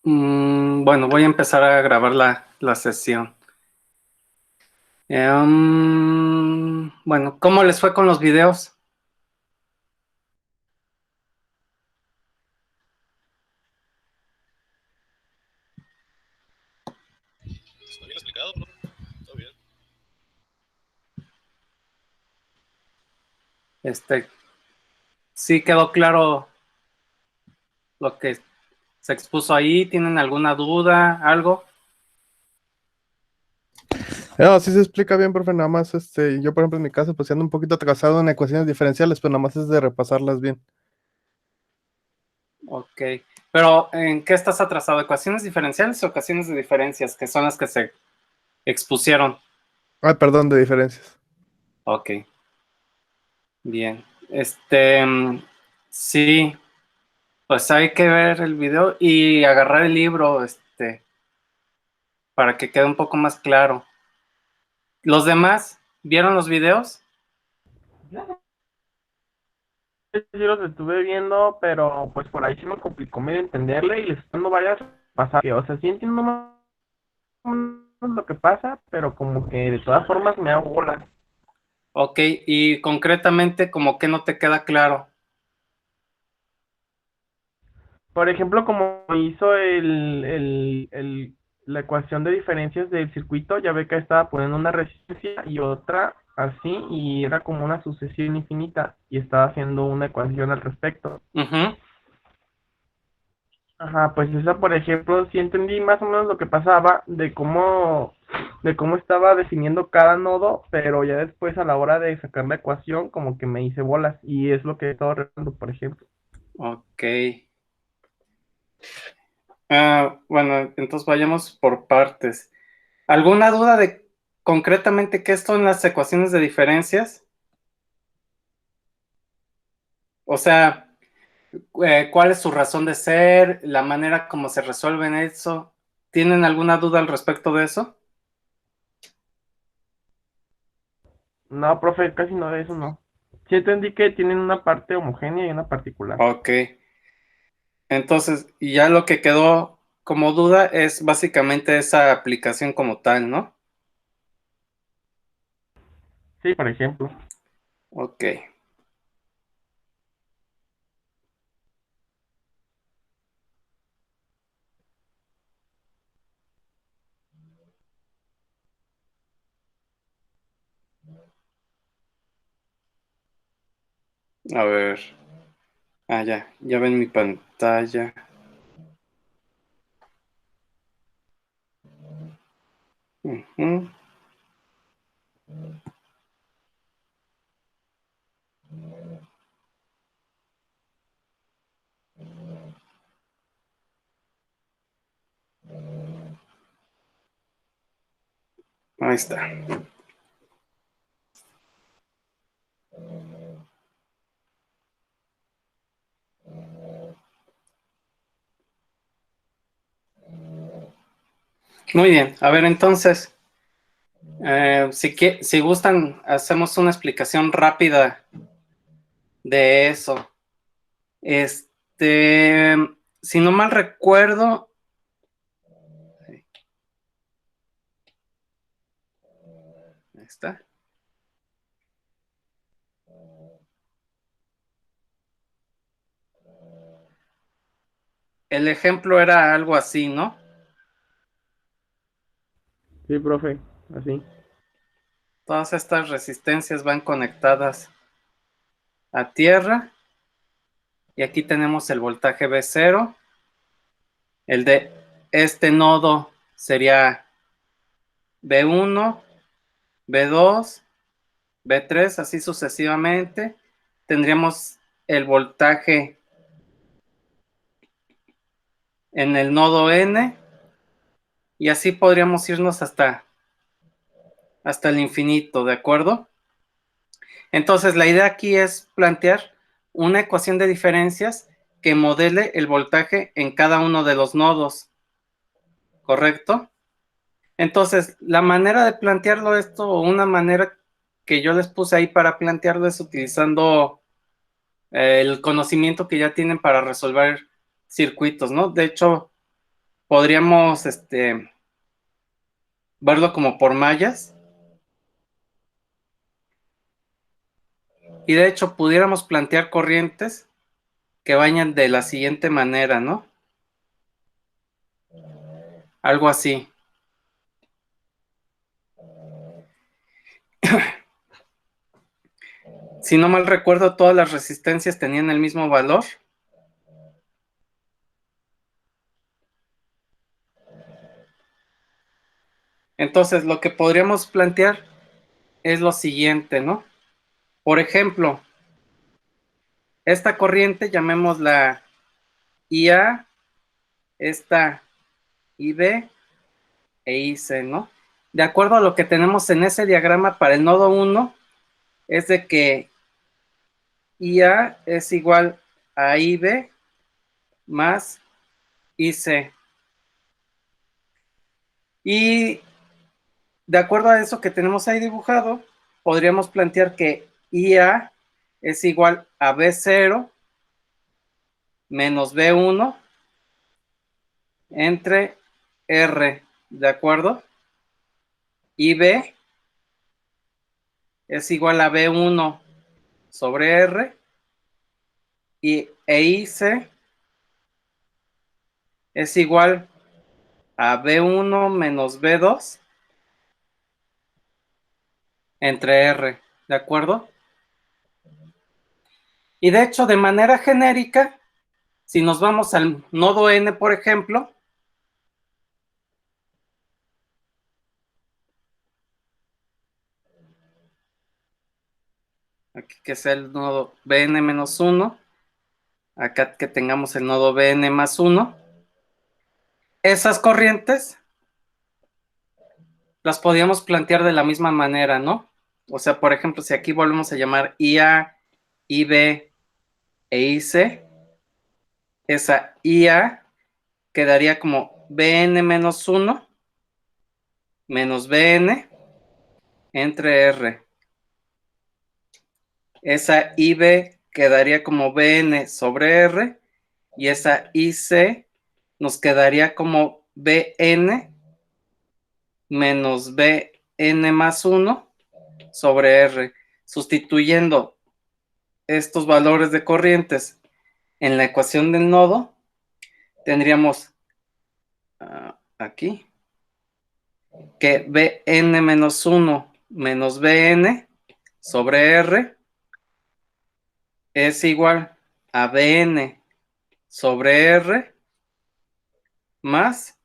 Bueno, voy a empezar a grabar la sesión. Bueno, ¿cómo les fue con los videos? Está bien explicado, ¿no? Está bien. Este, ¿Sí quedó claro lo que se expuso ahí? ¿Tienen alguna duda, algo? No, sí se explica bien, profe, nada más, yo por ejemplo en mi caso, pues ando un poquito atrasado en ecuaciones diferenciales, pero nada más es de repasarlas bien. Ok. Pero, ¿en qué estás atrasado? ¿Ecuaciones diferenciales o ecuaciones de diferencias, que son las que se expusieron? Ay, perdón, de diferencias. Ok, bien. Sí, pues hay que ver el video y agarrar el libro, para que quede un poco más claro. ¿Los demás vieron los videos? Sí los estuve viendo, pero pues por ahí sí me complicó medio entenderle y les estoy dando varias pasadas. O sea, sí entiendo más o menos lo que pasa, pero como que de todas formas me hago bolas. Ok, y concretamente, como que no te queda claro. Por ejemplo, como hizo la ecuación de diferencias del circuito, ya ve que estaba poniendo una resistencia y otra así, y era como una sucesión infinita, y estaba haciendo una ecuación al respecto. Ujú. Ajá, pues esa, por ejemplo, sí entendí más o menos lo que pasaba de cómo estaba definiendo cada nodo, pero ya después a la hora de sacar la ecuación, como que me hice bolas, y es lo que he estado arreglando, por ejemplo. Ok. Bueno, entonces vayamos por partes. ¿Alguna duda de concretamente qué son las ecuaciones de diferencias? O sea, ¿cuál es su razón de ser? ¿La manera como se resuelven eso? ¿Tienen alguna duda al respecto de eso? No, profe, casi no de eso, no. Sí entendí que tienen una parte homogénea y una particular. Ok. Entonces, y ya lo que quedó como duda es básicamente esa aplicación como tal, ¿no? Sí, por ejemplo. Ok. A ver. Ya ven mi pantalla. Ujú. Ahí está. Muy bien. A ver, entonces, si gustan, hacemos una explicación rápida de eso. Este, si no mal recuerdo, ahí está. El ejemplo era algo así, ¿no? Sí, profe, así. Todas estas resistencias van conectadas a tierra y aquí tenemos el voltaje V0. El de este nodo sería V1, V2, V3, así sucesivamente. Tendríamos el voltaje en el nodo N y así podríamos irnos hasta el infinito, ¿de acuerdo? Entonces, la idea aquí es plantear una ecuación de diferencias que modele el voltaje en cada uno de los nodos, ¿correcto? Entonces, la manera de plantearlo esto, o una manera que yo les puse ahí para plantearlo es utilizando el conocimiento que ya tienen para resolver circuitos, ¿no? De hecho, podríamos verlo como por mallas. Y de hecho pudiéramos plantear corrientes que vayan de la siguiente manera, ¿no? Algo así. Si no mal recuerdo, todas las resistencias tenían el mismo valor. Entonces, lo que podríamos plantear es lo siguiente, ¿no? Por ejemplo, esta corriente, llamémosla IA, esta IB e IC, ¿no? De acuerdo a lo que tenemos en ese diagrama para el nodo 1, es de que IA es igual a IB más IC. Y de acuerdo a eso que tenemos ahí dibujado, podríamos plantear que IA es igual a B0 menos B1 entre R, ¿de acuerdo? Y B es igual a B1 sobre R y IC es igual a B1 menos B2 entre R, ¿de acuerdo? Y de hecho, de manera genérica, si nos vamos al nodo N, por ejemplo, aquí que sea el nodo Bn menos 1, acá que tengamos el nodo Bn más 1, esas corrientes las podríamos plantear de la misma manera, ¿no? O sea, por ejemplo, si aquí volvemos a llamar IA, IB e IC, esa IA quedaría como Bn menos 1 menos Bn entre R. Esa IB quedaría como Bn sobre R y esa IC nos quedaría como Bn menos Bn más 1 sobre R. Sustituyendo estos valores de corrientes en la ecuación del nodo, tendríamos aquí que Bn menos 1 menos Bn sobre R es igual a Bn sobre R más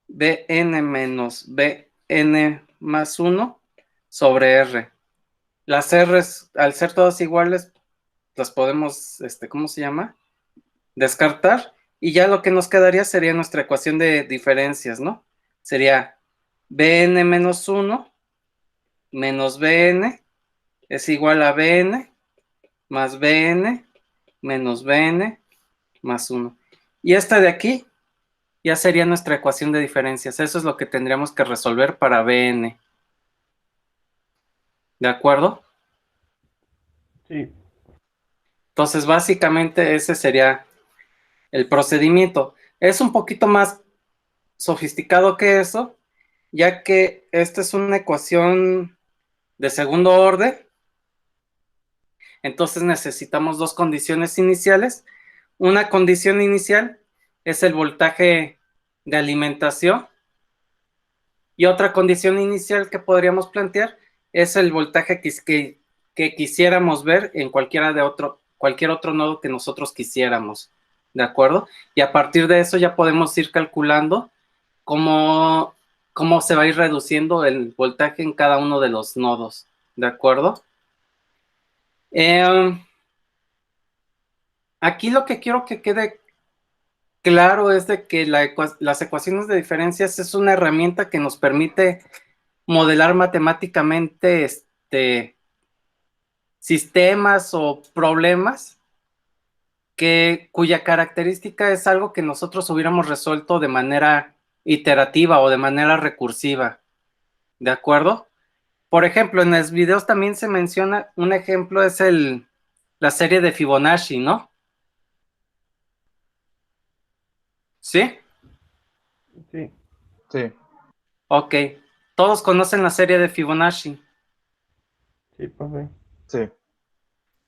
Bn menos Bn más 1 sobre R. Las R's, al ser todas iguales, las podemos, ¿cómo se llama? Descartar. Y ya lo que nos quedaría sería nuestra ecuación de diferencias, ¿no? Sería Bn menos 1 menos Bn es igual a Bn más Bn menos Bn más 1. Y esta de aquí ya sería nuestra ecuación de diferencias. Eso es lo que tendríamos que resolver para Bn. ¿De acuerdo? Sí. Entonces, básicamente ese sería el procedimiento. Es un poquito más sofisticado que eso, ya que esta es una ecuación de segundo orden. Entonces necesitamos dos condiciones iniciales. Una condición inicial es el voltaje de alimentación y otra condición inicial que podríamos plantear es el voltaje que quisiéramos ver en cualquier otro nodo que nosotros quisiéramos, ¿de acuerdo? Y a partir de eso ya podemos ir calculando cómo se va a ir reduciendo el voltaje en cada uno de los nodos, ¿de acuerdo? Aquí lo que quiero que quede claro es de que las ecuaciones de diferencias es una herramienta que nos permite modelar matemáticamente sistemas o problemas cuya característica es algo que nosotros hubiéramos resuelto de manera iterativa o de manera recursiva, ¿de acuerdo? Por ejemplo, en los videos también se menciona, un ejemplo es la serie de Fibonacci, ¿no? ¿Sí? Sí, Sí. Ok. Todos conocen la serie de Fibonacci. sí, profe. Sí.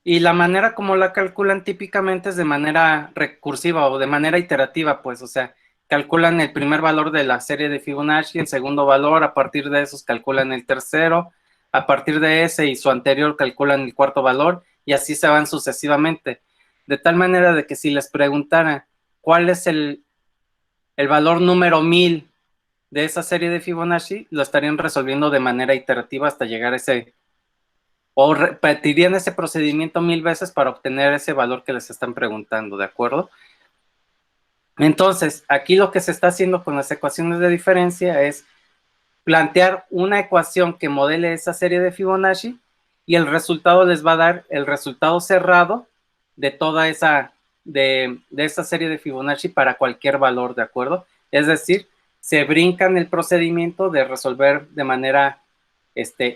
Y la manera como la calculan típicamente es de manera recursiva o de manera iterativa, pues, o sea, calculan el primer valor de la serie de Fibonacci, el segundo valor, a partir de esos calculan el tercero, a partir de ese y su anterior calculan el cuarto valor, y así se van sucesivamente. De tal manera de que si les preguntara cuál es el valor número 1000 de esa serie de Fibonacci, lo estarían resolviendo de manera iterativa hasta llegar a ese, o repetirían ese procedimiento 1000 veces para obtener ese valor que les están preguntando, ¿de acuerdo? Entonces, aquí lo que se está haciendo con las ecuaciones de diferencia es plantear una ecuación que modele esa serie de Fibonacci y el resultado les va a dar el resultado cerrado de toda esa, de esa serie de Fibonacci para cualquier valor, ¿de acuerdo? Es decir, se brincan el procedimiento de resolver de manera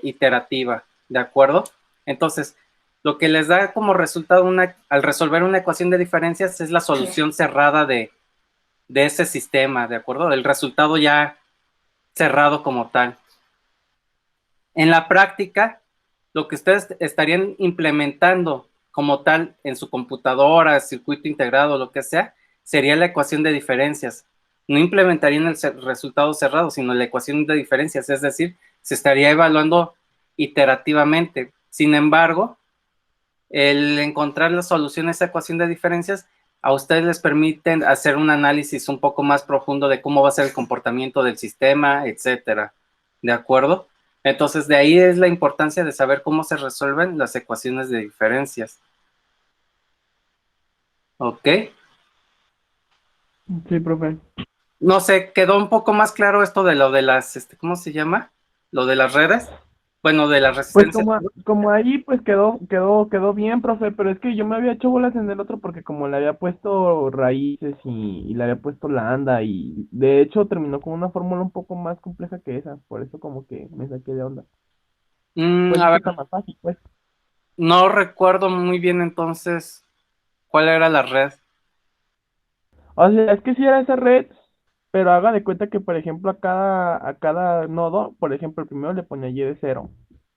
iterativa, ¿de acuerdo? Entonces, lo que les da como resultado al resolver una ecuación de diferencias es la solución cerrada de ese sistema, ¿de acuerdo? El resultado ya cerrado como tal. En la práctica, lo que ustedes estarían implementando como tal en su computadora, circuito integrado, lo que sea, sería la ecuación de diferencias. No implementarían el resultado cerrado, sino la ecuación de diferencias, es decir, se estaría evaluando iterativamente. Sin embargo, el encontrar la solución a esa ecuación de diferencias a ustedes les permiten hacer un análisis un poco más profundo de cómo va a ser el comportamiento del sistema, etcétera. ¿De acuerdo? Entonces, de ahí es la importancia de saber cómo se resuelven las ecuaciones de diferencias. ¿Ok? Sí, profe. No sé, quedó un poco más claro esto de lo de las, ¿cómo se llama? Lo de las redes. Bueno, de las Pues resistencias. como ahí pues quedó bien, profe, pero es que yo me había hecho bolas en el otro porque como le había puesto raíces y le había puesto lambda y de hecho terminó con una fórmula un poco más compleja que esa, por eso como que me saqué de onda. Pues A esto ver, está más fácil, pues. no recuerdo muy bien entonces cuál era la red. O sea, es que sí era esa red, pero haga de cuenta que, por ejemplo, a cada nodo, por ejemplo, el primero le ponía y de cero,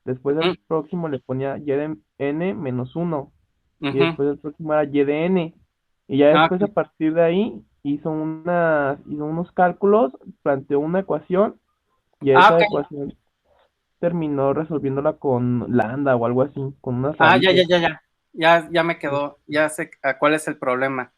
después el Mm, próximo le ponía y de n menos uno, y ujú. después el próximo era y de n, y ya Ah, después a ok. partir de ahí hizo unos cálculos, planteó una ecuación, y Ah, esa ok. ecuación terminó resolviéndola con lambda o algo así, con unas Ah, ya, ya, raíces. ya, ya. Ya me quedó. Ya sé a cuál es el problema.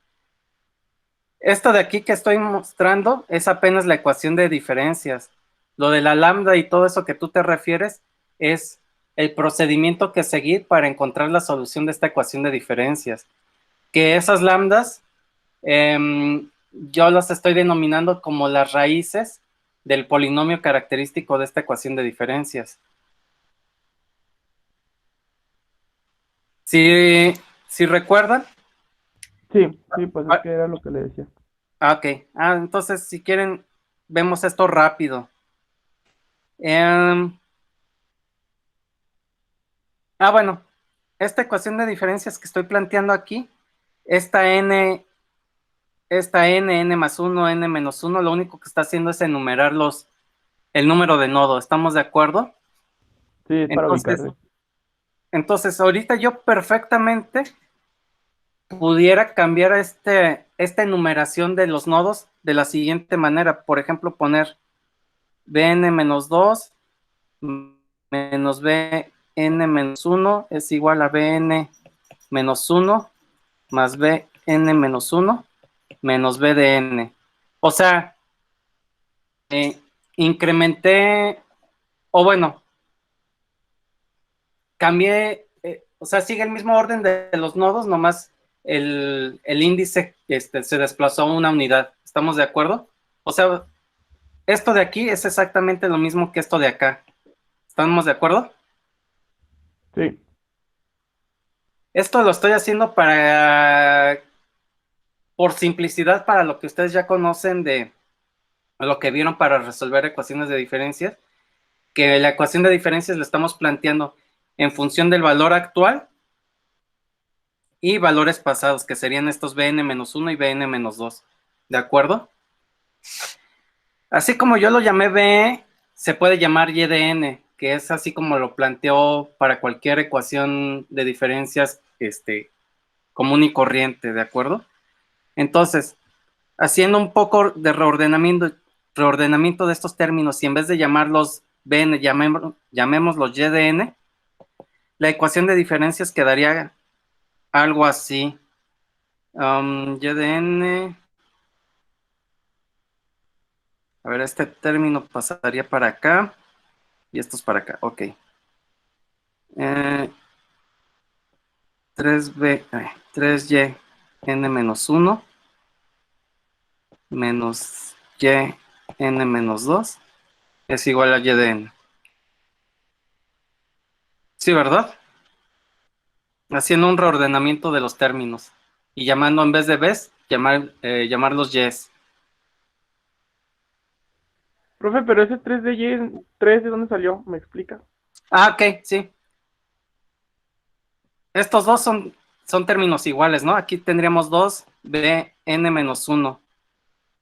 Esto de aquí que estoy mostrando es apenas la ecuación de diferencias. Lo de la lambda y todo eso que tú te refieres es el procedimiento que seguir para encontrar la solución de esta ecuación de diferencias. Que esas lambdas yo las estoy denominando como las raíces del polinomio característico de esta ecuación de diferencias. Si recuerdan, Sí, sí, pues es que era lo que le decía. ok. Entonces, si quieren, vemos esto rápido. Em, bueno, esta ecuación de diferencias que estoy planteando aquí, esta n, n más 1, n menos 1, lo único que está haciendo es enumerar el número de nodo. ¿Estamos de acuerdo? Sí, es para Entonces, ubicarse. ahorita yo perfectamente pudiera cambiar esta enumeración de los nodos de la siguiente manera. Por ejemplo, poner bn menos 2 menos bn menos 1 es igual a bn menos 1 más bn menos 1 menos b de n. O sea, eh, incrementé, o bueno, cambié, o sea, sigue el mismo orden de los nodos, nomás el índice se desplazó a una unidad. ¿Estamos de acuerdo? O sea, esto de aquí es exactamente lo mismo que esto de acá. ¿Estamos de acuerdo? Sí, Esto lo estoy haciendo por simplicidad, para lo que ustedes ya conocen de lo que vieron para resolver ecuaciones de diferencias, que la ecuación de diferencias la estamos planteando en función del valor actual y valores pasados, que serían estos bn-1 y bn-2. ¿De acuerdo? Así como yo lo llamé B, se puede llamar Y de n, que es así como lo planteó para cualquier ecuación de diferencias común y corriente, ¿de acuerdo? Entonces, haciendo un poco de reordenamiento de estos términos, y en vez de llamarlos Bn, llamémoslos Y de n, la ecuación de diferencias quedaría algo así. Y de n, a ver, este término pasaría para acá, y esto es para acá, ok. 3y n menos 1 menos y n menos 2 es igual a y de n. Sí, ¿verdad? Haciendo un reordenamiento de los términos y llamando en vez de b's, llamarlos y's. Profe, pero ese 3 de Y, 3 ¿de dónde salió? ¿Me explica? Ah, ok, sí. Estos dos son términos iguales, ¿no? Aquí tendríamos 2 bn menos 1.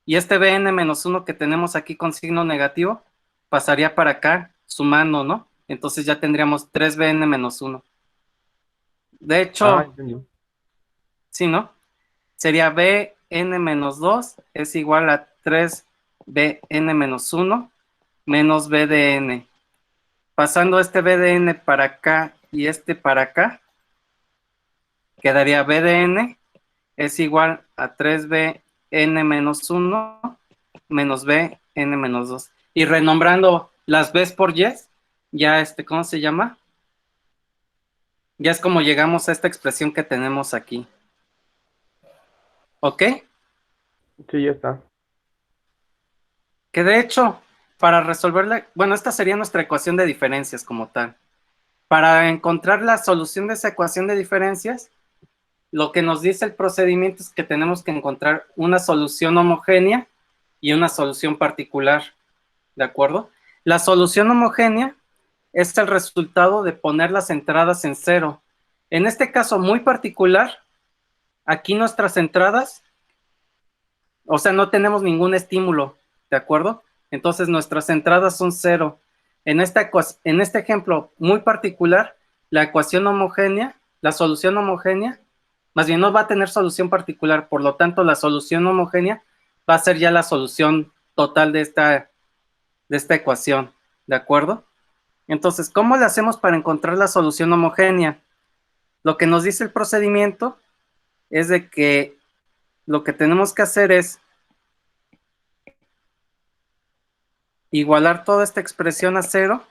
Y este bn menos 1 que tenemos aquí con signo negativo pasaría para acá sumando, ¿no? Entonces ya tendríamos 3 bn menos 1. De Ah, hecho, entendió. sí, ¿no? Sería bn menos 2 es igual a 3 bn menos 1 menos b de n. Pasando este b de n para acá y este para acá, quedaría b de n es igual a 3bn menos 1 menos bn menos 2. Y renombrando las b's por y's, ya ¿cómo se llama? Ya es como llegamos a esta expresión que tenemos aquí. ¿Ok? Sí, ya está. Que de hecho, para resolverla, bueno, esta sería nuestra ecuación de diferencias como tal. Para encontrar la solución de esa ecuación de diferencias, lo que nos dice el procedimiento es que tenemos que encontrar una solución homogénea y una solución particular, ¿de acuerdo? La solución homogénea es el resultado de poner las entradas en cero. En este caso muy particular, aquí nuestras entradas, o sea, no tenemos ningún estímulo, ¿de acuerdo? Entonces nuestras entradas son cero. En este ejemplo muy particular, la ecuación homogénea, la solución homogénea, más bien no va a tener solución particular, por lo tanto la solución homogénea va a ser ya la solución total de esta ecuación, ¿de acuerdo? Entonces, ¿cómo le hacemos para encontrar la solución homogénea? Lo que nos dice el procedimiento es de que lo que tenemos que hacer es igualar toda esta expresión a cero.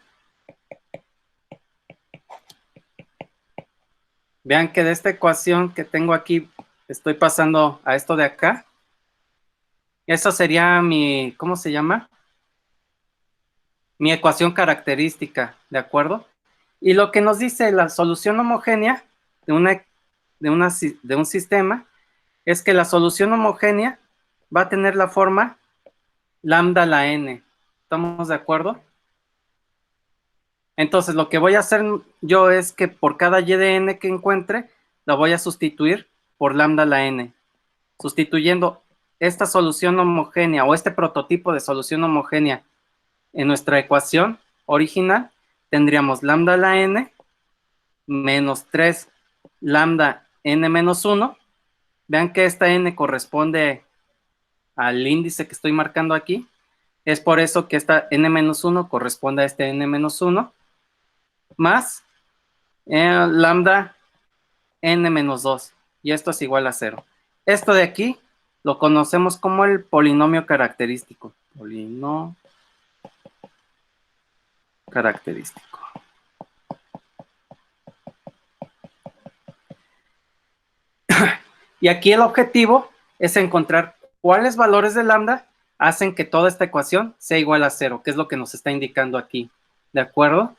Vean que de esta ecuación que tengo aquí, estoy pasando a esto de acá. Eso sería mi, ¿cómo se llama? Mi ecuación característica, ¿de acuerdo? Y lo que nos dice la solución homogénea de un sistema es que la solución homogénea va a tener la forma lambda a la n. ¿Estamos de acuerdo? Entonces, lo que voy a hacer yo es que por cada y de n que encuentre, la voy a sustituir por lambda a la n. Sustituyendo esta solución homogénea o este prototipo de solución homogénea en nuestra ecuación original, tendríamos lambda a la n menos 3 lambda n menos 1. Vean que esta n corresponde al índice que estoy marcando aquí. Es por eso que esta n menos 1 corresponde a este n menos 1 más lambda n menos 2. Y esto es igual a 0. Esto de aquí lo conocemos como el polinomio característico. Polinomio característico. Y aquí el objetivo es encontrar cuáles valores de lambda hacen que toda esta ecuación sea igual a 0, que es lo que nos está indicando aquí. ¿De acuerdo?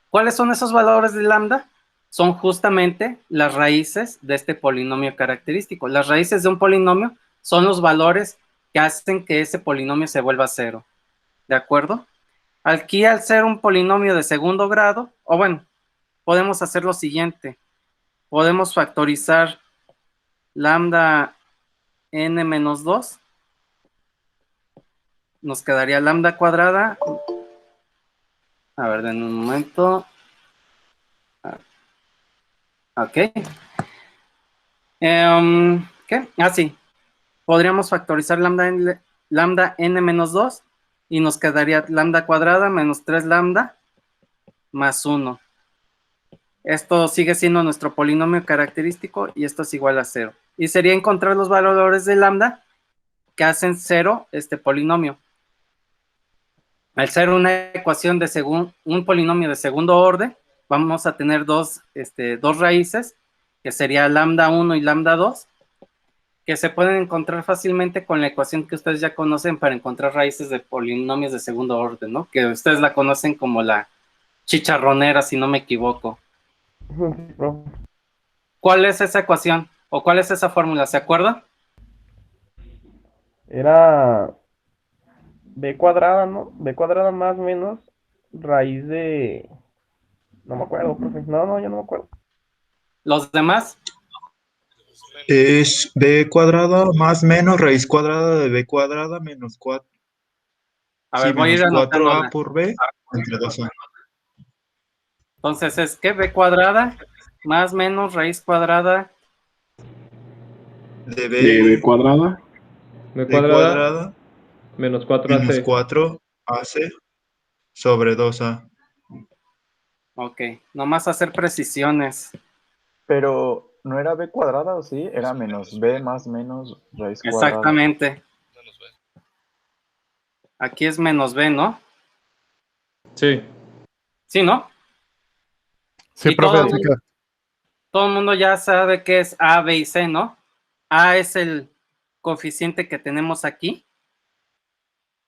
¿Cuáles son esos valores de lambda? Son justamente las raíces de este polinomio característico. Las raíces de un polinomio son los valores que hacen que ese polinomio se vuelva 0. ¿De acuerdo? Aquí, al ser un polinomio de segundo grado, o bueno, podemos hacer lo siguiente. Podemos factorizar lambda n menos 2 nos quedaría lambda cuadrada. A ver, en un momento. Ok. ¿Qué? Sí. Podríamos factorizar lambda n menos 2 y nos quedaría lambda cuadrada menos 3 lambda más 1. Esto sigue siendo nuestro polinomio característico y esto es igual a 0. Y sería encontrar los valores de lambda que hacen 0 este polinomio. Al ser una ecuación de un polinomio de segundo orden, vamos a tener dos raíces, que sería lambda 1 y lambda 2, que se pueden encontrar fácilmente con la ecuación que ustedes ya conocen para encontrar raíces de polinomios de segundo orden, ¿no? Que ustedes la conocen como la chicharronera, si no me equivoco. Sí, profe. ¿Cuál es esa ecuación? ¿O cuál es esa fórmula? ¿Se acuerdan? Era b cuadrada, ¿no? B cuadrada más menos raíz de... No me acuerdo, profe. No, yo no me acuerdo. ¿Los demás? Es b cuadrada más menos raíz cuadrada de b cuadrada menos 4. A ver, Sí, voy a ir menos 4a anotándola. por b entre 2a. Entonces es que b cuadrada más menos raíz cuadrada De De b cuadrada. B b cuadrada menos menos 4AC. 4ac sobre 2a. Ok, nomás hacer precisiones. Pero, ¿no era b cuadrada o sí? Era menos b más menos raíz cuadrada. Exactamente. Menos B. Aquí es menos b, ¿no? Sí. Sí, ¿no? Sí, Y profe, todo- así queda. Todo el mundo ya sabe qué es A, B y C, ¿no? A es el coeficiente que tenemos aquí,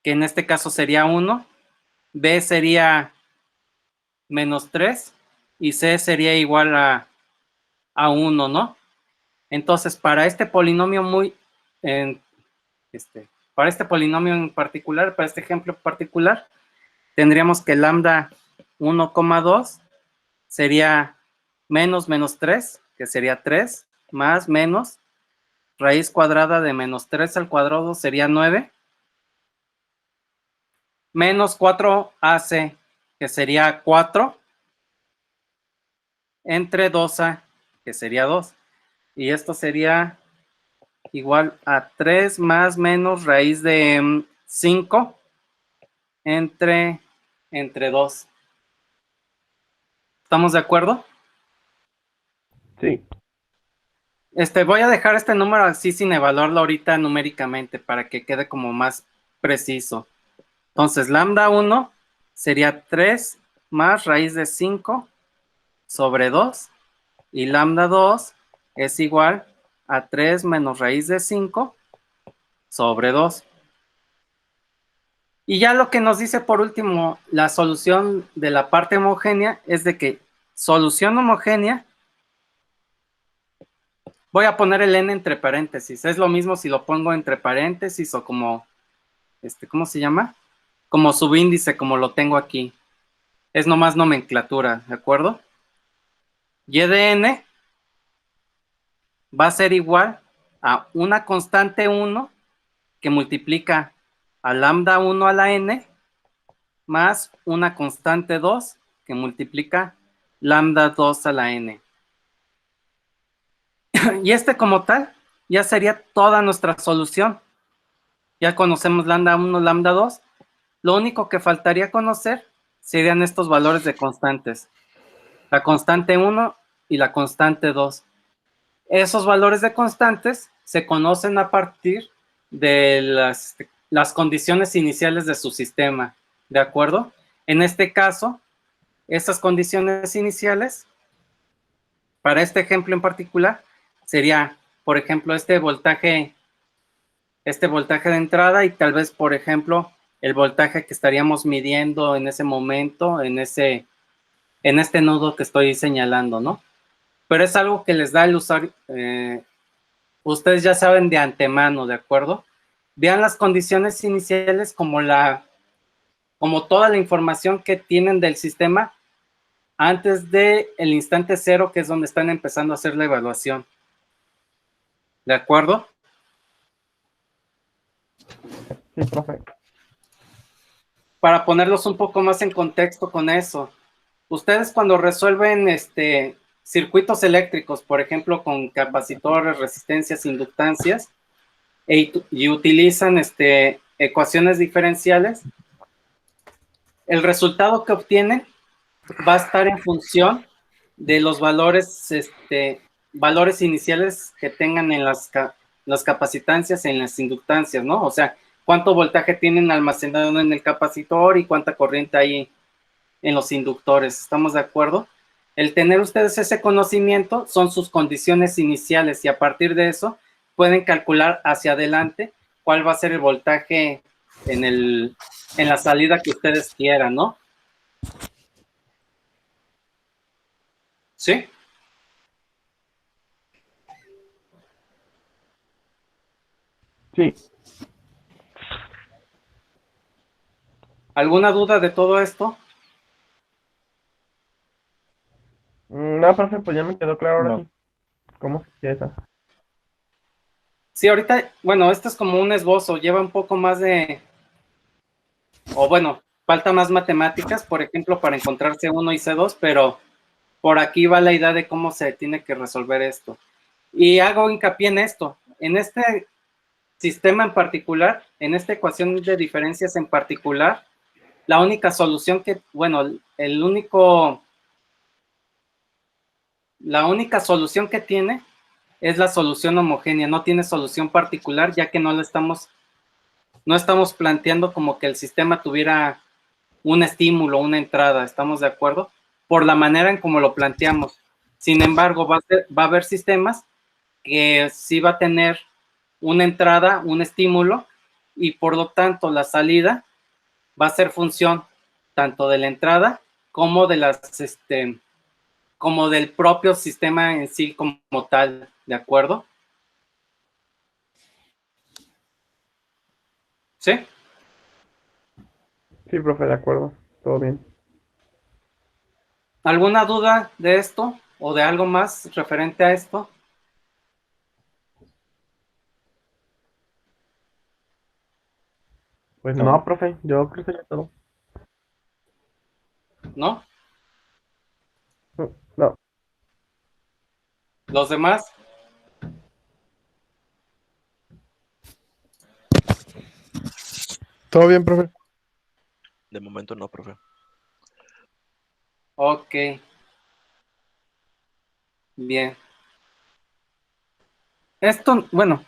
que en este caso sería 1. B sería menos 3 y C sería igual a 1, ¿no? Entonces, para este polinomio para este polinomio en particular, para este ejemplo particular, tendríamos que lambda 1,2 sería menos 3, que sería 3, más menos raíz cuadrada de menos 3 al cuadrado sería 9, menos 4ac, que sería 4, entre 2a, que sería 2. Y esto sería igual a 3 más menos raíz de 5 entre 2. ¿Estamos de acuerdo? Sí. Voy a dejar este número así sin evaluarlo ahorita numéricamente para que quede como más preciso. Entonces, lambda 1 sería 3 más raíz de 5 sobre 2 y lambda 2 es igual a 3 menos raíz de 5 sobre 2. Y ya lo que nos dice por último la solución de la parte homogénea es de que solución homogénea, voy a poner el n entre paréntesis, es lo mismo si lo pongo entre paréntesis o como, ¿cómo se llama? Como subíndice, como lo tengo aquí. Es nomás nomenclatura, ¿de acuerdo? Y de n va a ser igual a una constante 1 que multiplica a lambda 1 a la n más una constante 2 que multiplica lambda 2 a la n. Y como tal ya sería toda nuestra solución. Ya conocemos lambda 1, lambda 2. Lo único que faltaría conocer serían estos valores de constantes. La constante 1 y la constante 2. Esos valores de constantes se conocen a partir de las condiciones iniciales de su sistema, ¿de acuerdo? En este caso, estas condiciones iniciales, para este ejemplo en particular, sería, por ejemplo, este voltaje de entrada y tal vez, por ejemplo, el voltaje que estaríamos midiendo en ese momento, en este nodo que estoy señalando, ¿no? Pero es algo que les da el usuario, ustedes ya saben de antemano, ¿de acuerdo? Vean las condiciones iniciales como toda la información que tienen del sistema antes del instante cero, que es donde están empezando a hacer la evaluación. ¿De acuerdo? Sí, profe. para ponerlos un poco más en contexto con eso, ustedes cuando resuelven circuitos eléctricos, por ejemplo, con capacitores, resistencias, inductancias, y utilizan ecuaciones diferenciales, el resultado que obtienen va a estar en función de los valores, valores iniciales que tengan en las capacitancias, en las inductancias, ¿no? O sea, cuánto voltaje tienen almacenado en el capacitor y cuánta corriente hay en los inductores. ¿Estamos de acuerdo? El tener ustedes ese conocimiento son sus condiciones iniciales y a partir de eso pueden calcular hacia adelante cuál va a ser el voltaje en la salida que ustedes quieran, ¿no? ¿Sí? Sí. ¿Alguna duda de todo esto? No, profe, pues ya me quedó claro ahora No. sí. ¿Cómo se hacía esa? Sí, ahorita, bueno, esto es como un esbozo, lleva un poco más o bueno, falta más matemáticas, por ejemplo, para encontrar C1 y C2, pero por aquí va la idea de cómo se tiene que resolver esto. Y hago hincapié en esto, en este sistema en particular, en esta ecuación de diferencias en particular, la única solución que, bueno, la única solución que tiene es la solución homogénea, no tiene solución particular, ya que no estamos planteando como que el sistema tuviera un estímulo, una entrada, ¿estamos de acuerdo? Por la manera en cómo lo planteamos. Sin embargo, va a haber sistemas que sí va a tener una entrada, un estímulo, y por lo tanto la salida va a ser función tanto de la entrada como de como del propio sistema en sí como tal, ¿de acuerdo? ¿Sí? Sí, profe, de acuerdo. Todo bien. ¿Alguna duda de esto o de algo más referente a esto? Pues No. no, profe, yo creo que ya todo. ¿No? No. ¿Los demás? ¿Todo bien, profe? De momento no, profe. Ok. Bien. Esto, bueno,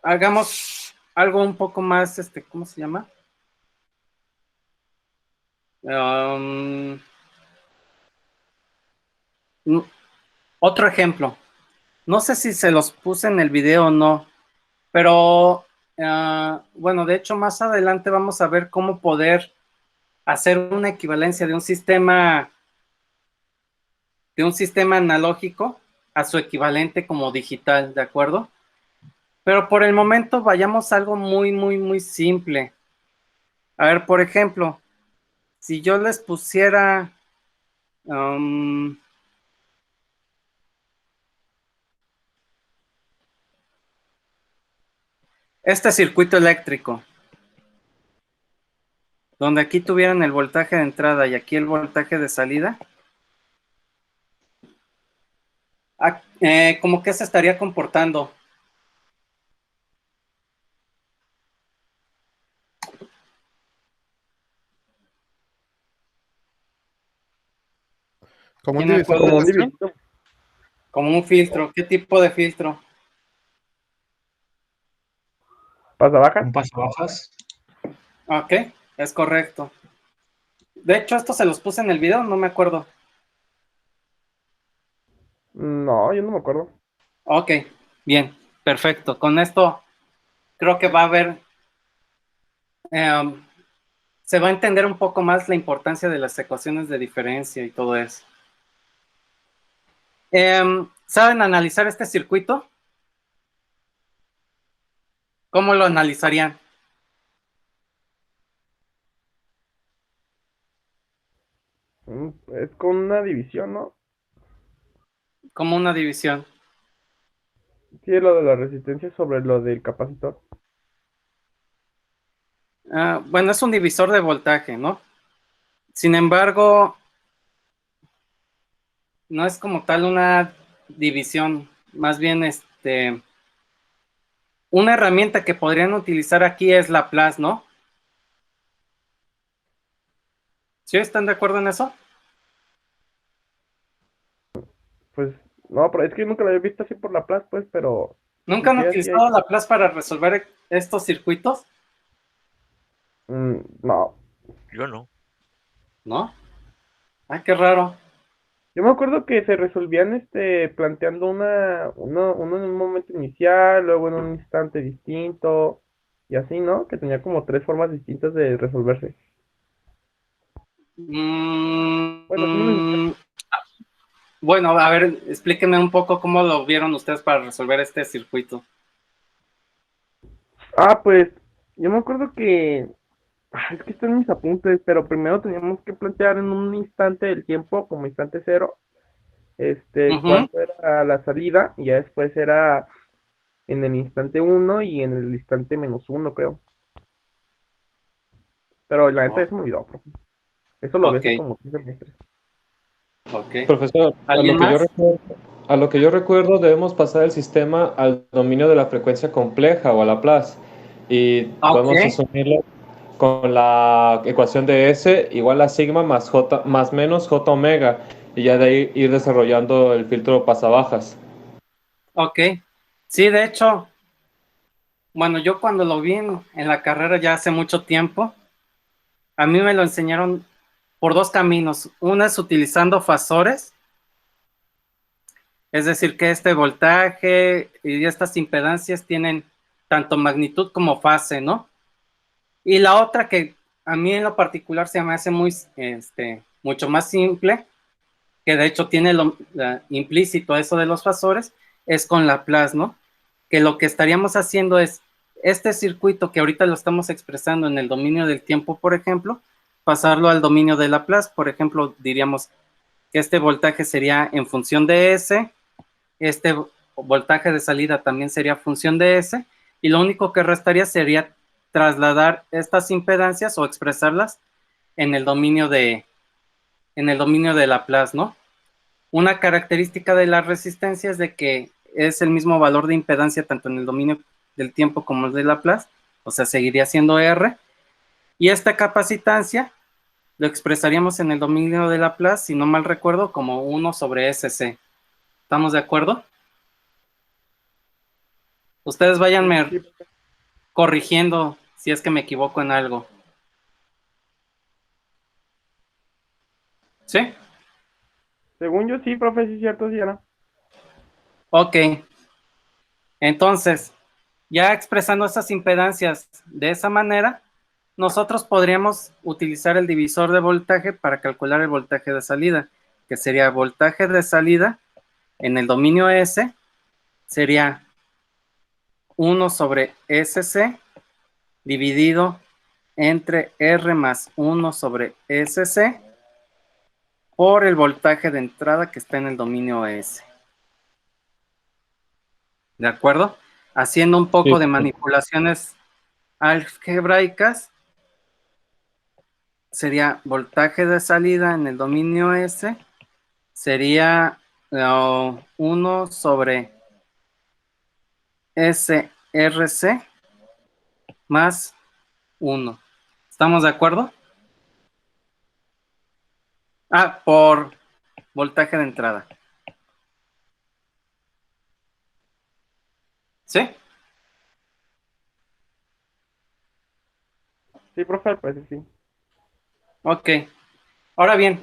hagamos algo un poco más, ¿cómo se llama? Um, Otro ejemplo. No sé si se los puse en el video o no, pero bueno, de hecho más adelante vamos a ver cómo poder hacer una equivalencia de un sistema analógico a su equivalente como digital, ¿de acuerdo? Pero por el momento vayamos a algo muy, muy, muy simple. A ver, por ejemplo, si yo les pusiera este circuito eléctrico, donde aquí tuvieran el voltaje de entrada y aquí el voltaje de salida, ¿cómo que se estaría comportando? Como un ¿Quién me divisor puede de Como un decir? electrón. divisor. Como un filtro. ¿Qué tipo de filtro? ¿Pasa baja? Un pasabajas. Ok, es correcto. De hecho, esto se los puse en el video, no me acuerdo. No, yo no me acuerdo. Ok, bien, perfecto. Con esto creo que va a haber, se va a entender un poco más la importancia de las ecuaciones de diferencia y todo eso. ¿Saben analizar este circuito? ¿Cómo lo analizarían? Es con una división, ¿no? Como una división. Sí, es lo de la resistencia sobre lo del capacitor. Bueno, es un divisor de voltaje, ¿no? Sin embargo, no es como tal una división, más bien una herramienta que podrían utilizar aquí es Laplace, ¿no? ¿Sí están de acuerdo en eso? Pues, no, pero es que nunca lo había visto así por la plaza, pues, pero ¿Nunca pues han sí, así hay. utilizado Laplace para resolver estos circuitos? No. Yo no. ¿No? Ah, qué raro. Yo me acuerdo que se resolvían planteando uno en un momento inicial, luego en un instante distinto, y así, ¿no? Que tenía como tres formas distintas de resolverse. Bueno, así me lo enseñaron. Bueno, a ver, explíquenme un poco cómo lo vieron ustedes para resolver este circuito. Pues, yo me acuerdo que, es que están mis apuntes, pero primero teníamos que plantear en un instante del tiempo, como instante cero, Ujú. cuánto era la salida, y ya después era en el instante uno y en el instante menos uno, creo. Pero la neta Oh, eso me olvidó, profe. Eso lo ves ok, hace como 15 semestres. ok. Profesor, ¿Alguien más? a lo que yo recuerdo debemos pasar el sistema al dominio de la frecuencia compleja o a Laplace y Ok, podemos asumirlo con la ecuación de S igual a sigma más J más menos J omega y ya de ahí ir desarrollando el filtro pasabajas. ok. Sí, de hecho, bueno, yo cuando lo vi en la carrera ya hace mucho tiempo, a mí me lo enseñaron por dos caminos. Una es utilizando fasores, es decir, que este voltaje y estas impedancias tienen tanto magnitud como fase, ¿no? Y la otra que a mí en lo particular se me hace mucho más simple, que de hecho tiene implícito eso de los fasores, es con Laplace, ¿no? Que lo que estaríamos haciendo es este circuito que ahorita lo estamos expresando en el dominio del tiempo, por ejemplo, pasarlo al dominio de Laplace. Por ejemplo, diríamos que este voltaje sería en función de S, este voltaje de salida también sería función de S, y lo único que restaría sería trasladar estas impedancias o expresarlas en el dominio de Laplace, ¿no? Una característica de la resistencia es de que es el mismo valor de impedancia tanto en el dominio del tiempo como el de Laplace, o sea, seguiría siendo R, y esta capacitancia lo expresaríamos en el dominio de Laplace, si no mal recuerdo, como 1 sobre SC. ¿Estamos de acuerdo? Ustedes váyanme Sí, corrigiendo si es que me equivoco en algo. ¿Sí? según yo sí, profe, sí es cierto, sí era. Ok. Entonces, ya expresando esas impedancias de esa manera, nosotros podríamos utilizar el divisor de voltaje para calcular el voltaje de salida, que sería voltaje de salida en el dominio S, sería 1 sobre SC dividido entre R más 1 sobre SC por el voltaje de entrada que está en el dominio S. ¿De acuerdo? Haciendo un Sí, poco de manipulaciones algebraicas, sería voltaje de salida en el dominio S, sería 1 sobre SRC más 1. ¿Estamos de acuerdo? Por voltaje de entrada. ¿Sí? Sí, profe, pues sí. Ok. Ahora bien,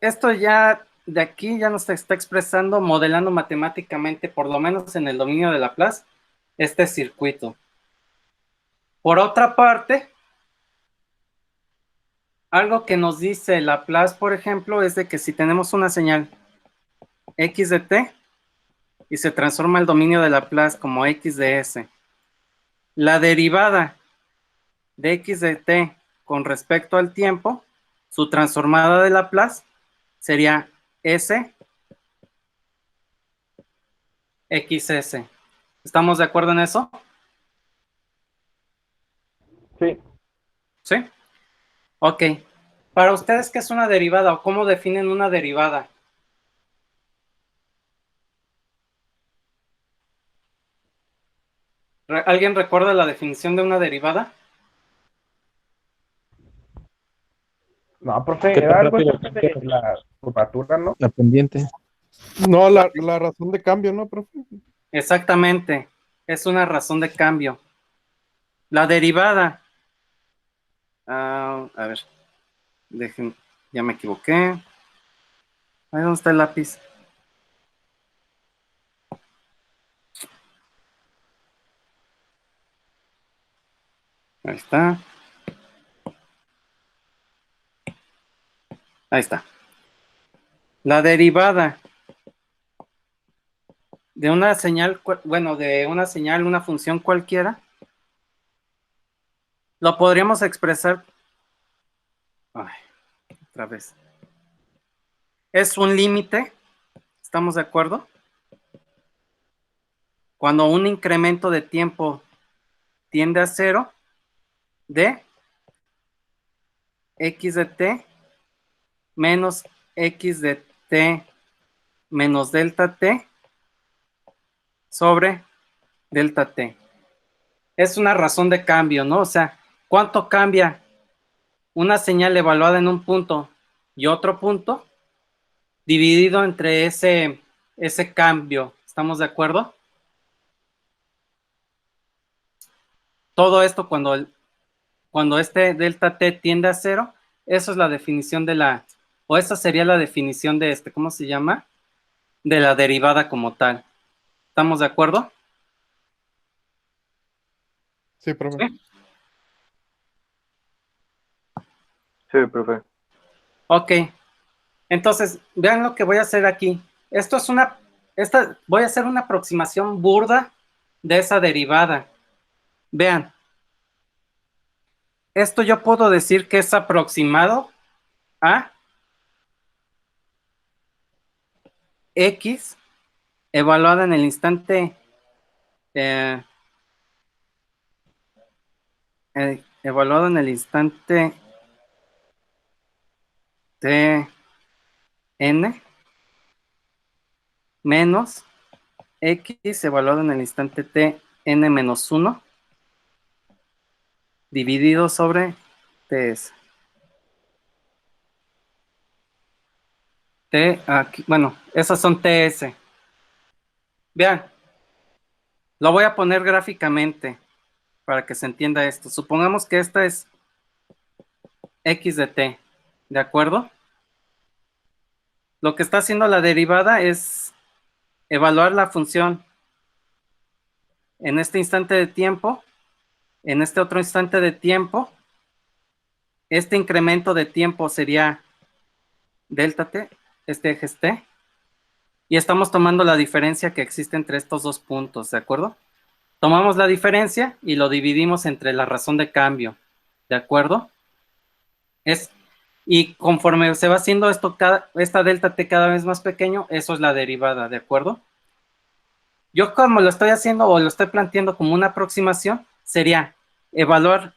esto ya de aquí ya nos está expresando, modelando matemáticamente, por lo menos en el dominio de Laplace, este circuito. Por otra parte, algo que nos dice Laplace, por ejemplo, es de que si tenemos una señal x de t y se transforma el dominio de Laplace como x de s, la derivada de x de t con respecto al tiempo, su transformada de Laplace sería s xs. ¿Estamos de acuerdo en eso? Sí. ¿Sí? Ok. Para ustedes, ¿qué es una derivada o cómo definen una derivada? ¿Alguien recuerda la definición de una derivada? No, profe, ¿Qué tan era algo rápido acerca de la curvatura, ¿no? La pendiente. No, la razón de cambio, ¿no, profe? Exactamente. Es una razón de cambio. La derivada. A ver. Dejen. Ya me equivoqué. Ahí dónde está el lápiz. Ahí está. Ahí está. La derivada de una señal, bueno, de una señal, una función cualquiera, lo podríamos expresar. Ay, otra vez. Es un límite, ¿estamos de acuerdo? Cuando un incremento de tiempo tiende a cero, de x de t menos x de t menos delta t sobre delta t. Es una razón de cambio, ¿no? O sea, ¿cuánto cambia una señal evaluada en un punto y otro punto dividido entre ese cambio? ¿Estamos de acuerdo? Todo esto cuando este delta t tiende a cero, eso es la definición de o esa sería la definición de ¿cómo se llama? De la derivada como tal. ¿Estamos de acuerdo? Sí, profe. ¿Sí? Sí, profe. Ok. Entonces, vean lo que voy a hacer aquí. Esto es voy a hacer una aproximación burda de esa derivada. Vean. Esto yo puedo decir que es aproximado a x evaluada en el instante evaluado en el instante t n menos x evaluado en el instante t n menos 1 dividido sobre ts. Aquí, bueno, esas son ts. Vean, lo voy a poner gráficamente para que se entienda esto. Supongamos que esta es x de t, ¿de acuerdo? Lo que está haciendo la derivada es evaluar la función en este instante de tiempo, en este otro instante de tiempo. Este incremento de tiempo sería delta t, este eje es t, y estamos tomando la diferencia que existe entre estos dos puntos, ¿de acuerdo? Tomamos la diferencia y lo dividimos entre la razón de cambio, ¿de acuerdo? Y conforme se va haciendo esta delta t cada vez más pequeño, eso es la derivada, ¿de acuerdo? Yo como lo estoy haciendo o lo estoy planteando como una aproximación, sería evaluar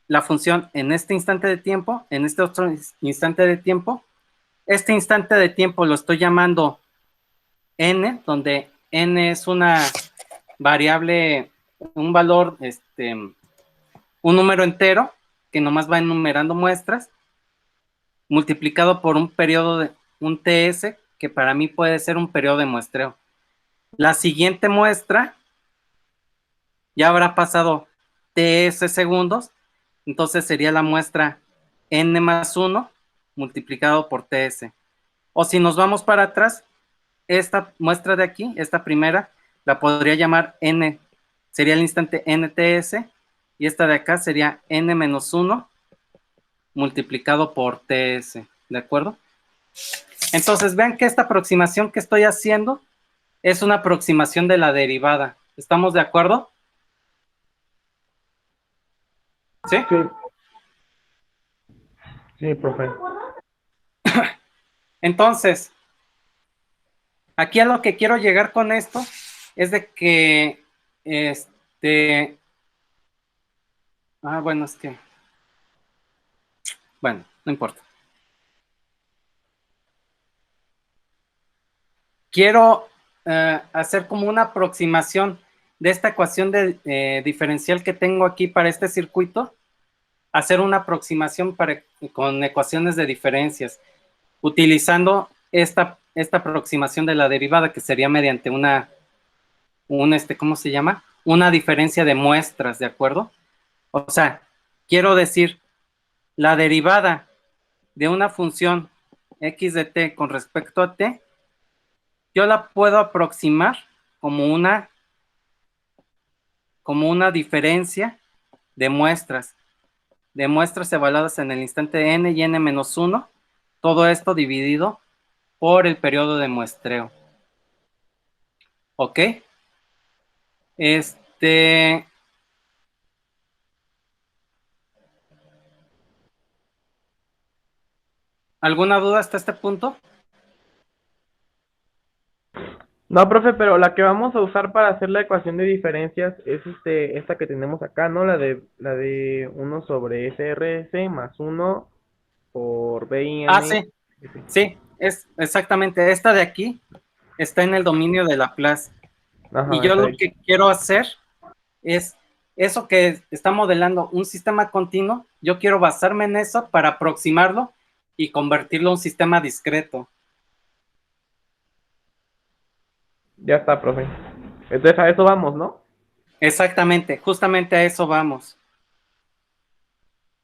la función en este instante de tiempo, en este otro instante de tiempo. Este instante de tiempo lo estoy llamando n, donde n es una variable, un valor, un número entero que nomás va enumerando muestras, multiplicado por un periodo de un ts, que para mí puede ser un periodo de muestreo. La siguiente muestra ya habrá pasado ts segundos, entonces sería la muestra n más 1 multiplicado por ts. O si nos vamos para atrás, esta muestra de aquí, esta primera, la podría llamar n, sería el instante nts, y esta de acá sería n menos 1 multiplicado por ts, ¿de acuerdo? Entonces vean que esta aproximación que estoy haciendo es una aproximación de la derivada. ¿Estamos de acuerdo? ¿Sí? Sí. Sí, profe. Entonces, aquí a lo que quiero llegar con esto es de que Bueno, es que... Bueno, no importa. Quiero hacer como una aproximación de esta ecuación de diferencial que tengo aquí para este circuito, hacer una aproximación con ecuaciones de diferencias, utilizando esta aproximación de la derivada, que sería mediante ¿cómo se llama? Una diferencia de muestras, ¿de acuerdo? O sea, quiero decir, la derivada de una función x de t con respecto a t, yo la puedo aproximar como una diferencia de muestras evaluadas en el instante n y n-1, todo esto dividido por el periodo de muestreo. ¿Ok? ¿Alguna duda hasta este punto? No, profe, pero la que vamos a usar para hacer la ecuación de diferencias es esta que tenemos acá, ¿no? La de 1 sobre SRS más 1 por BIN. Sí, es exactamente esta de aquí, está en el dominio de Laplace. Ajá, Y yo lo perfecto. que quiero hacer es eso que está modelando un sistema continuo, yo quiero basarme en eso para aproximarlo y convertirlo a un sistema discreto. Ya está, profe. Entonces a eso vamos, ¿no? Exactamente, justamente a eso vamos.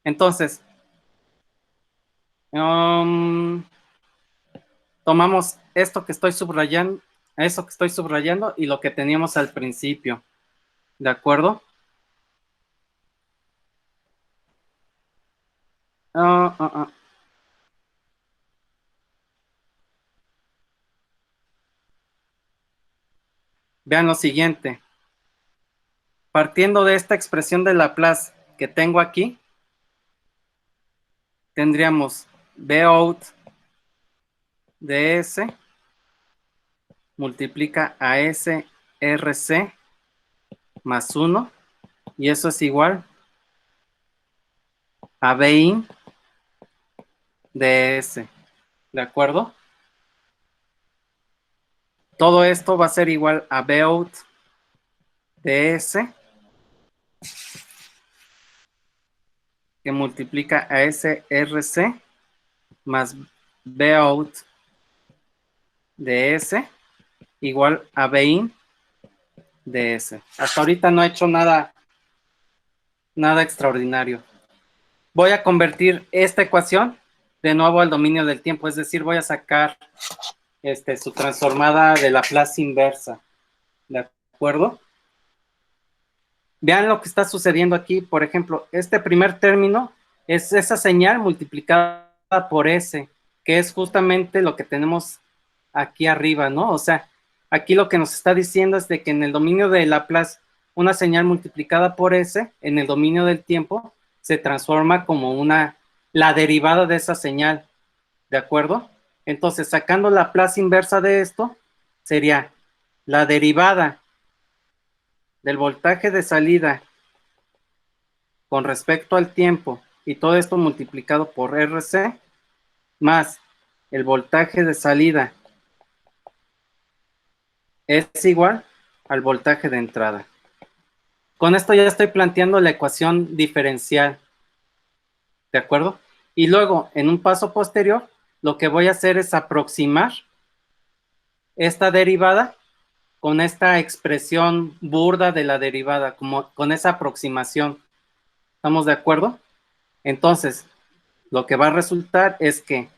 Entonces, tomamos esto que estoy subrayando, eso que estoy subrayando y lo que teníamos al principio. ¿De acuerdo? Vean lo siguiente. Partiendo de esta expresión de Laplace que tengo aquí, tendríamos Bout de S multiplica a S RC más 1, y eso es igual a Bin de S. ¿De acuerdo? Todo esto va a ser igual a Bout de S que multiplica a SRC más Bout de S igual a Bin de S. Hasta ahorita no he hecho nada extraordinario. Voy a convertir esta ecuación de nuevo al dominio del tiempo, es decir, voy a sacar su transformada de Laplace inversa. ¿De acuerdo? Vean lo que está sucediendo aquí. Por ejemplo, este primer término es esa señal multiplicada por S, que es justamente lo que tenemos aquí arriba, ¿no? O sea, aquí lo que nos está diciendo es de que en el dominio de Laplace, una señal multiplicada por S, en el dominio del tiempo, se transforma como la derivada de esa señal. ¿De acuerdo? Entonces, sacando la Laplace inversa de esto, sería la derivada del voltaje de salida con respecto al tiempo y todo esto multiplicado por RC más el voltaje de salida es igual al voltaje de entrada. Con esto ya estoy planteando la ecuación diferencial. ¿De acuerdo? Y luego, en un paso posterior, lo que voy a hacer es aproximar esta derivada con esta expresión burda de la derivada, como con esa aproximación. ¿Estamos de acuerdo? Entonces, lo que va a resultar es que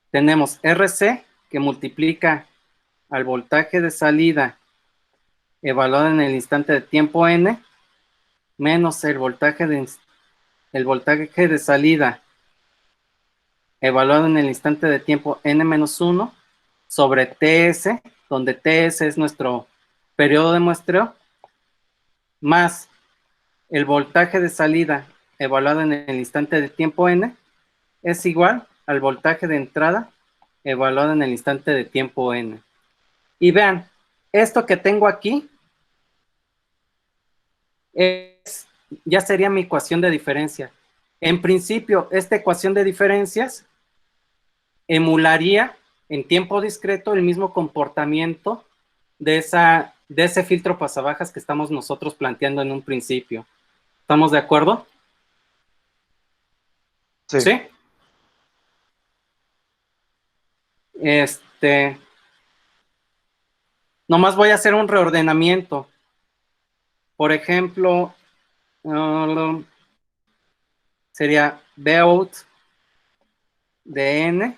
tenemos RC que multiplica al voltaje de salida evaluado en el instante de tiempo n menos el voltaje de salida evaluado en el instante de tiempo n-1 sobre TS, donde TS es nuestro periodo de muestreo, más el voltaje de salida evaluado en el instante de tiempo n es igual al voltaje de entrada evaluado en el instante de tiempo n. Y vean, esto que tengo aquí es ya sería mi ecuación de diferencia. En principio, esta ecuación de diferencias emularía en tiempo discreto el mismo comportamiento de ese filtro pasabajas que estamos nosotros planteando en un principio. ¿Estamos de acuerdo? Sí. ¿Sí? Nomás voy a hacer un reordenamiento. Por ejemplo, sería Bout de n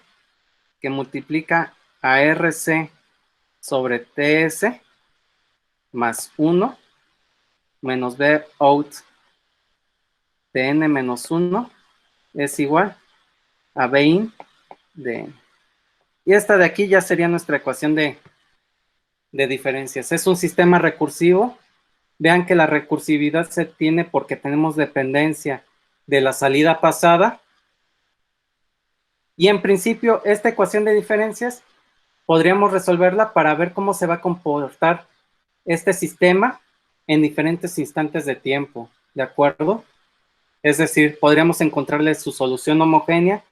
que multiplica a RC sobre TS más 1 menos Bout de n menos 1 es igual a Bin de n. Y esta de aquí ya sería nuestra ecuación de diferencias. Es un sistema recursivo. Vean que la recursividad se tiene porque tenemos dependencia de la salida pasada. Y en principio, esta ecuación de diferencias podríamos resolverla para ver cómo se va a comportar este sistema en diferentes instantes de tiempo. ¿De acuerdo? Es decir, podríamos encontrarle su solución homogénea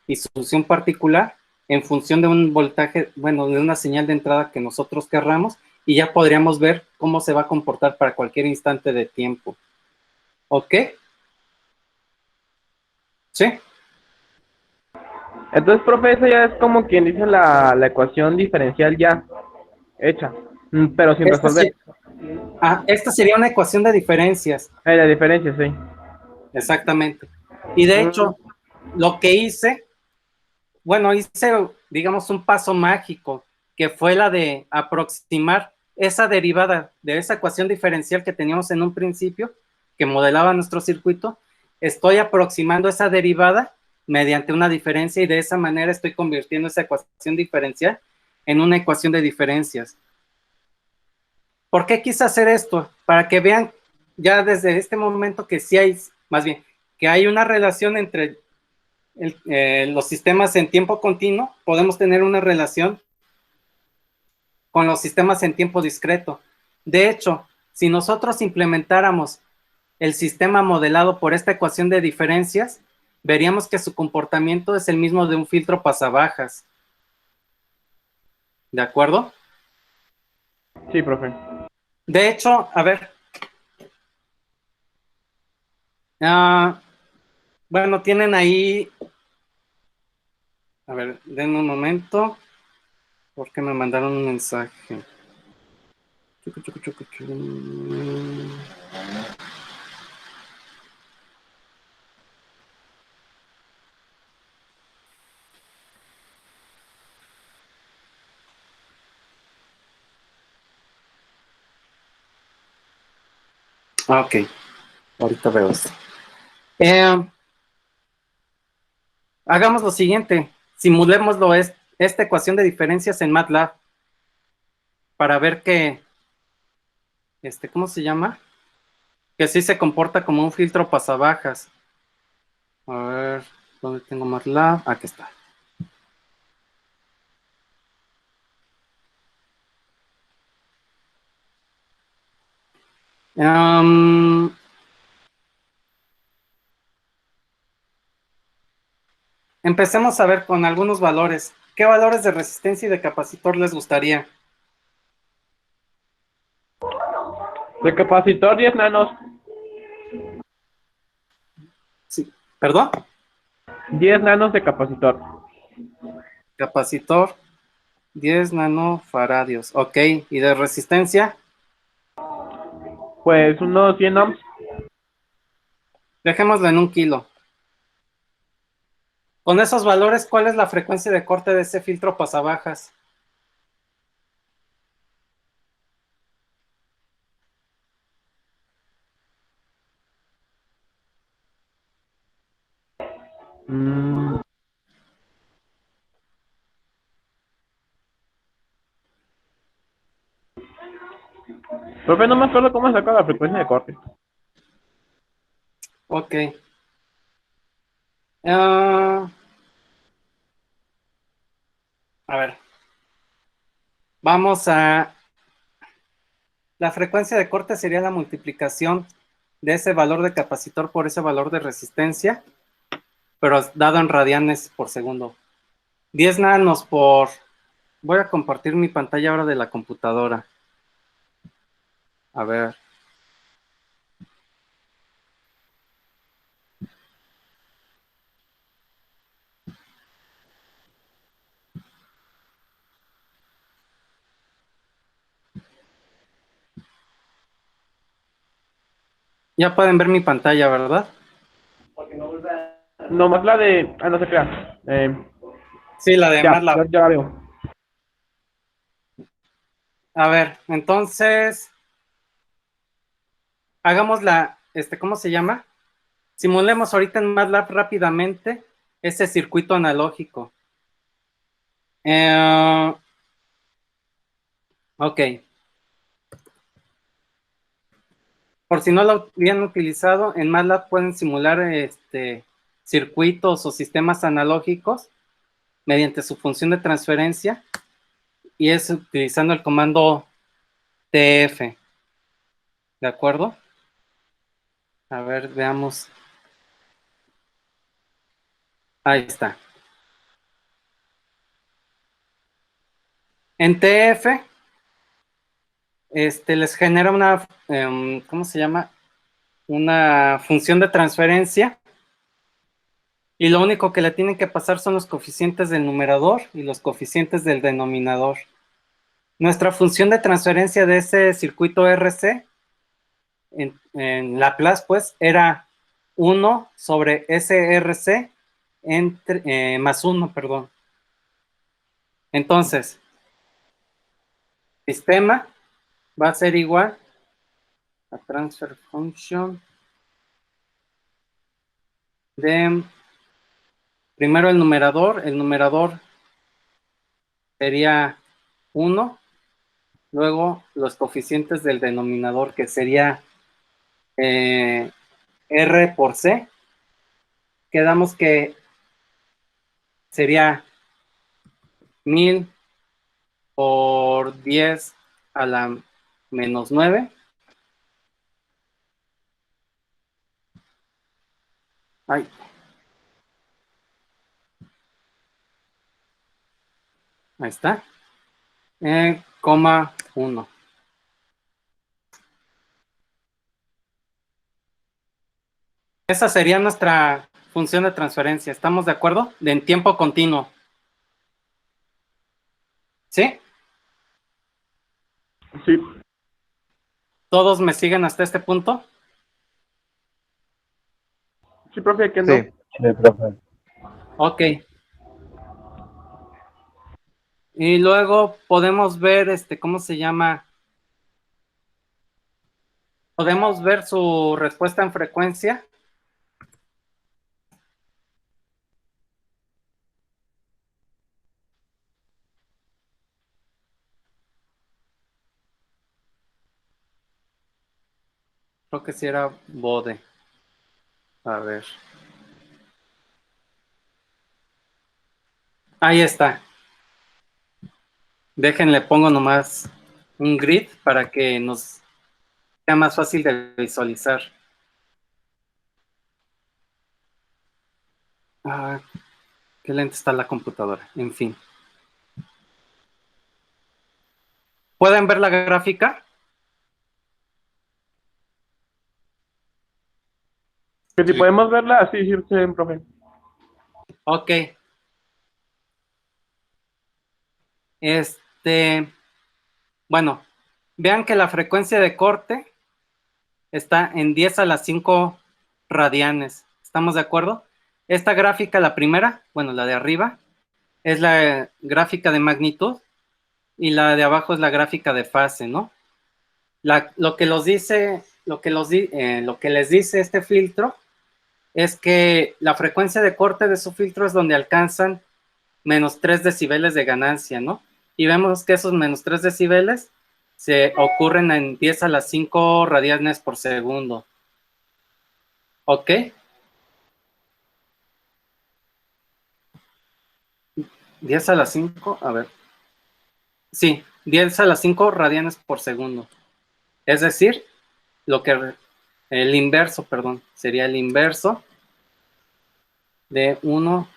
y su solución particular en función de un voltaje, bueno, de una señal de entrada que nosotros querramos, y ya podríamos ver cómo se va a comportar para cualquier instante de tiempo. ¿Ok? ¿Sí? Entonces, profe, eso ya es como quien dice la ecuación diferencial ya hecha, pero sin resolver. Esta sería una ecuación de diferencias. La diferencia, sí. Exactamente. Y de hecho, lo que hice, bueno, hice, digamos, un paso mágico, que fue la de aproximar esa derivada de esa ecuación diferencial que teníamos en un principio, que modelaba nuestro circuito. Estoy aproximando esa derivada mediante una diferencia y de esa manera estoy convirtiendo esa ecuación diferencial en una ecuación de diferencias. ¿Por qué quise hacer esto? Para que vean ya desde este momento que sí hay, más bien, que hay una relación entre los sistemas en tiempo continuo. Podemos tener una relación con los sistemas en tiempo discreto. De hecho, si nosotros implementáramos el sistema modelado por esta ecuación de diferencias, veríamos que su comportamiento es el mismo de un filtro pasabajas. ¿De acuerdo? Sí, profe. De hecho, a ver. Bueno, tienen ahí. A ver, denme un momento. Porque me mandaron un mensaje. Ok, ahorita veo esto. Hagamos lo siguiente, simulémoslo esta ecuación de diferencias en MATLAB para ver que, ¿cómo se llama? Que sí se comporta como un filtro pasabajas. A ver, ¿dónde tengo MATLAB? Aquí está. Empecemos a ver con algunos valores. ¿Qué valores de resistencia y de capacitor les gustaría? De capacitor 10 nanos. Sí, ¿perdón? 10 nanos de capacitor. Capacitor, 10 nanofaradios. Ok, ¿y de resistencia? Pues unos 100 ohms. Dejémoslo en 1 kilo. Con esos valores, ¿cuál es la frecuencia de corte de ese filtro pasabajas? Profe, no me acuerdo cómo saca la frecuencia de corte. Ok. A ver. Vamos a... La frecuencia de corte sería la multiplicación de ese valor de capacitor por ese valor de resistencia, pero dado en radianes por segundo. 10 nanos por... Voy a compartir mi pantalla ahora de la computadora. A ver. Ya pueden ver mi pantalla, ¿verdad? Nomás la de... Ah, no se crean. Sí, la de Ya, MATLAB. ya la veo. A ver, entonces, hagamos ¿cómo se llama? Simulemos ahorita en MATLAB rápidamente ese circuito analógico. Ok. Por si no lo habían utilizado, en MATLAB pueden simular circuitos o sistemas analógicos mediante su función de transferencia, y es utilizando el comando TF. ¿De acuerdo? A ver, veamos. Ahí está. En TF, les genera una, ¿cómo se llama? Una función de transferencia, y lo único que le tienen que pasar son los coeficientes del numerador y los coeficientes del denominador. Nuestra función de transferencia de ese circuito RC en Laplace, pues, era 1 sobre SRC más 1, perdón. Entonces, sistema va a ser igual a transfer function de primero el numerador sería 1, luego los coeficientes del denominador, que sería R por C, quedamos que sería 1000 por 10 a la menos 9. Ay. Ahí está. Coma 1. Esa sería nuestra función de transferencia. ¿Estamos de acuerdo? En tiempo continuo. ¿Sí? Sí. ¿Todos me siguen hasta este punto? Sí, profe, que no. Sí, profe. Ok. Y luego podemos ver, ¿cómo se llama? Podemos ver su respuesta en frecuencia. Creo que sí era Bode. A ver. Ahí está. Déjenle, pongo nomás un grid para que nos sea más fácil de visualizar. Ah, qué lenta está la computadora. En fin. ¿Pueden ver la gráfica? Que si podemos verla así, sí, sí, profe. Ok. Bueno, vean que la frecuencia de corte está en 10 a la 5 radianes. ¿Estamos de acuerdo? Esta gráfica, la primera, bueno, la de arriba, es la gráfica de magnitud, y la de abajo es la gráfica de fase, ¿no? Lo que les dice este filtro es que la frecuencia de corte de su filtro es donde alcanzan menos 3 decibeles de ganancia, ¿no? Y vemos que esos menos 3 decibeles se ocurren en 10 a la 5 radianes por segundo. ¿Ok? ¿10 a la 5? A ver. Sí, 10 a la 5 radianes por segundo. Es decir, lo que el inverso, perdón, sería el inverso de 1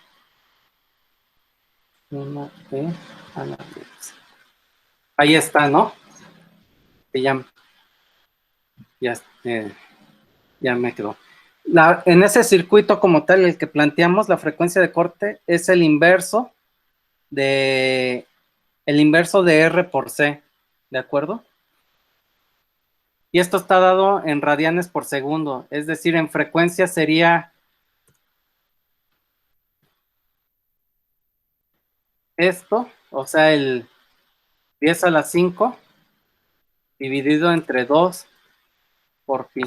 de a la menos. Ahí está, ¿no? Que ya, ya me quedó. En ese circuito como tal, el que planteamos, la frecuencia de corte es el inverso de R por C, ¿de acuerdo? Y esto está dado en radianes por segundo, es decir, en frecuencia sería esto, o sea, el 10 a la 5 dividido entre 2 por pi.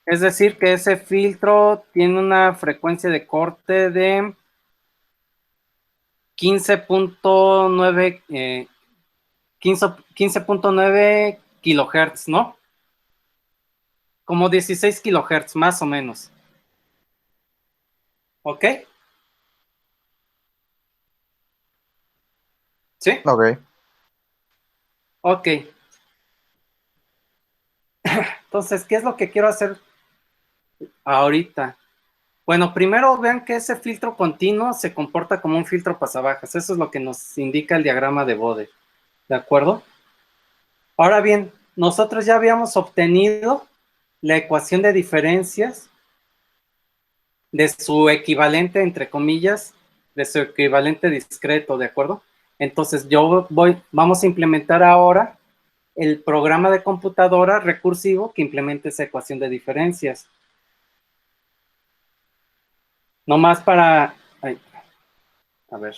Es decir, que ese filtro tiene una frecuencia de corte de 15.9 15.9 kilohertz, ¿no? Como 16 kilohertz, más o menos. ¿Ok? ¿Sí? Ok. Ok. Entonces, ¿qué es lo que quiero hacer ahorita? Bueno, primero vean que ese filtro continuo se comporta como un filtro pasabajas. Eso es lo que nos indica el diagrama de Bode. ¿De acuerdo? Ahora bien, nosotros ya habíamos obtenido la ecuación de diferencias de su equivalente, entre comillas, de su equivalente discreto, ¿de acuerdo? Entonces vamos a implementar ahora el programa de computadora recursivo que implemente esa ecuación de diferencias. No más para... Ay, a ver.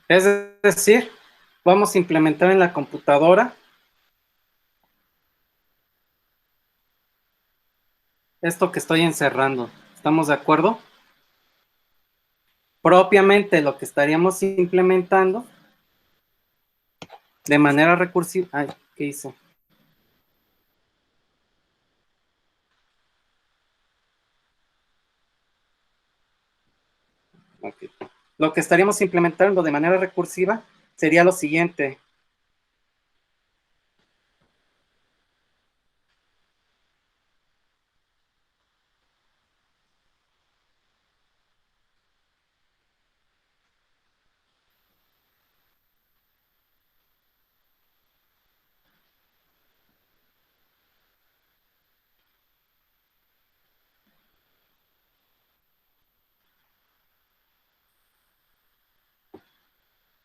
Es decir, vamos a implementar en la computadora esto que estoy encerrando. ¿Estamos de acuerdo? Propiamente lo que estaríamos implementando de manera recursiva. Ay, ¿qué hice? Okay. Lo que estaríamos implementando de manera recursiva sería lo siguiente.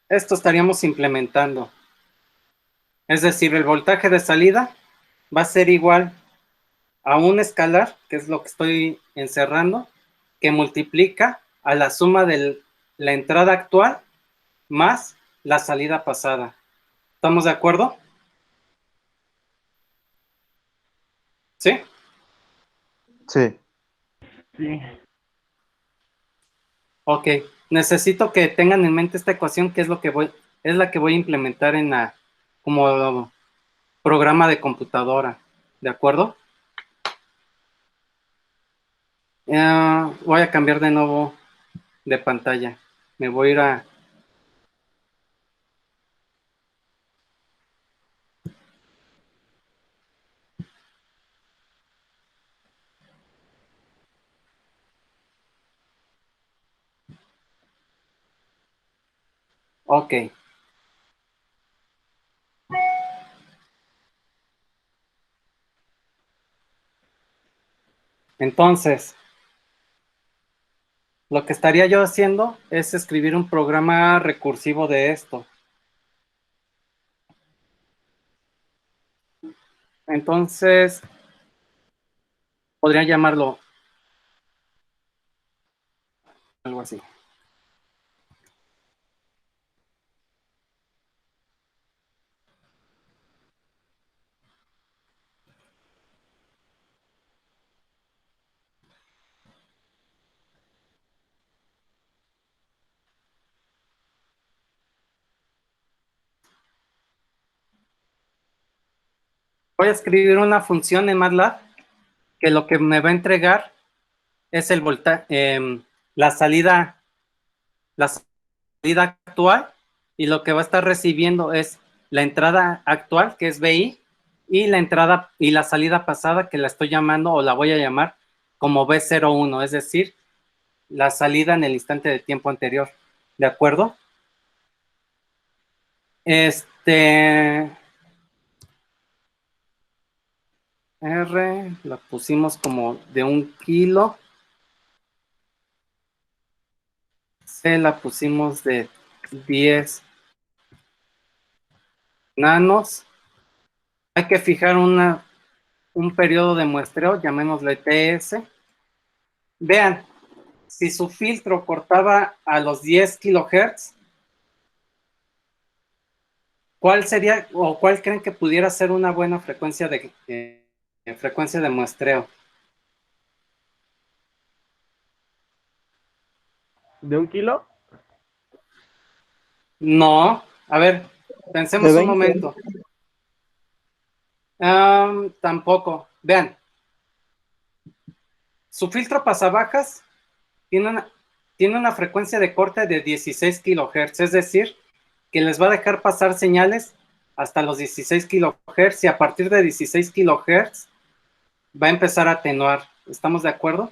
Esto estaríamos implementando. Es decir, el voltaje de salida va a ser igual a un escalar, que es lo que estoy encerrando, que multiplica a la suma de la entrada actual más la salida pasada. ¿Estamos de acuerdo? ¿Sí? Sí. Sí. Ok. Necesito que tengan en mente esta ecuación, que es la que voy a implementar como programa de computadora. ¿De acuerdo? Voy a cambiar de nuevo de pantalla. Me voy a ir a... Ok. Entonces, lo que estaría yo haciendo es escribir un programa recursivo de esto. Entonces, podría llamarlo algo así. Voy a escribir una función en MATLAB que lo que me va a entregar es el la salida actual, y lo que va a estar recibiendo es la entrada actual, que es BI, y la entrada y la salida pasada, que la estoy llamando o la voy a llamar como B01, es decir, la salida en el instante de tiempo anterior. ¿De acuerdo? R la pusimos como de 1 kilo. C la pusimos de 10 nanos. Hay que fijar un periodo de muestreo, llamémosle TS. Vean, si su filtro cortaba a los 10 kilohertz, ¿cuál sería o cuál creen que pudiera ser una buena frecuencia de muestreo? ¿De 1 kilo? No, a ver, pensemos De un 20. momento. Tampoco. Vean, su filtro pasabajas tiene una frecuencia de corte de 16 kilohertz, es decir, que les va a dejar pasar señales hasta los 16 kilohertz, y a partir de 16 kilohertz va a empezar a atenuar. ¿Estamos de acuerdo?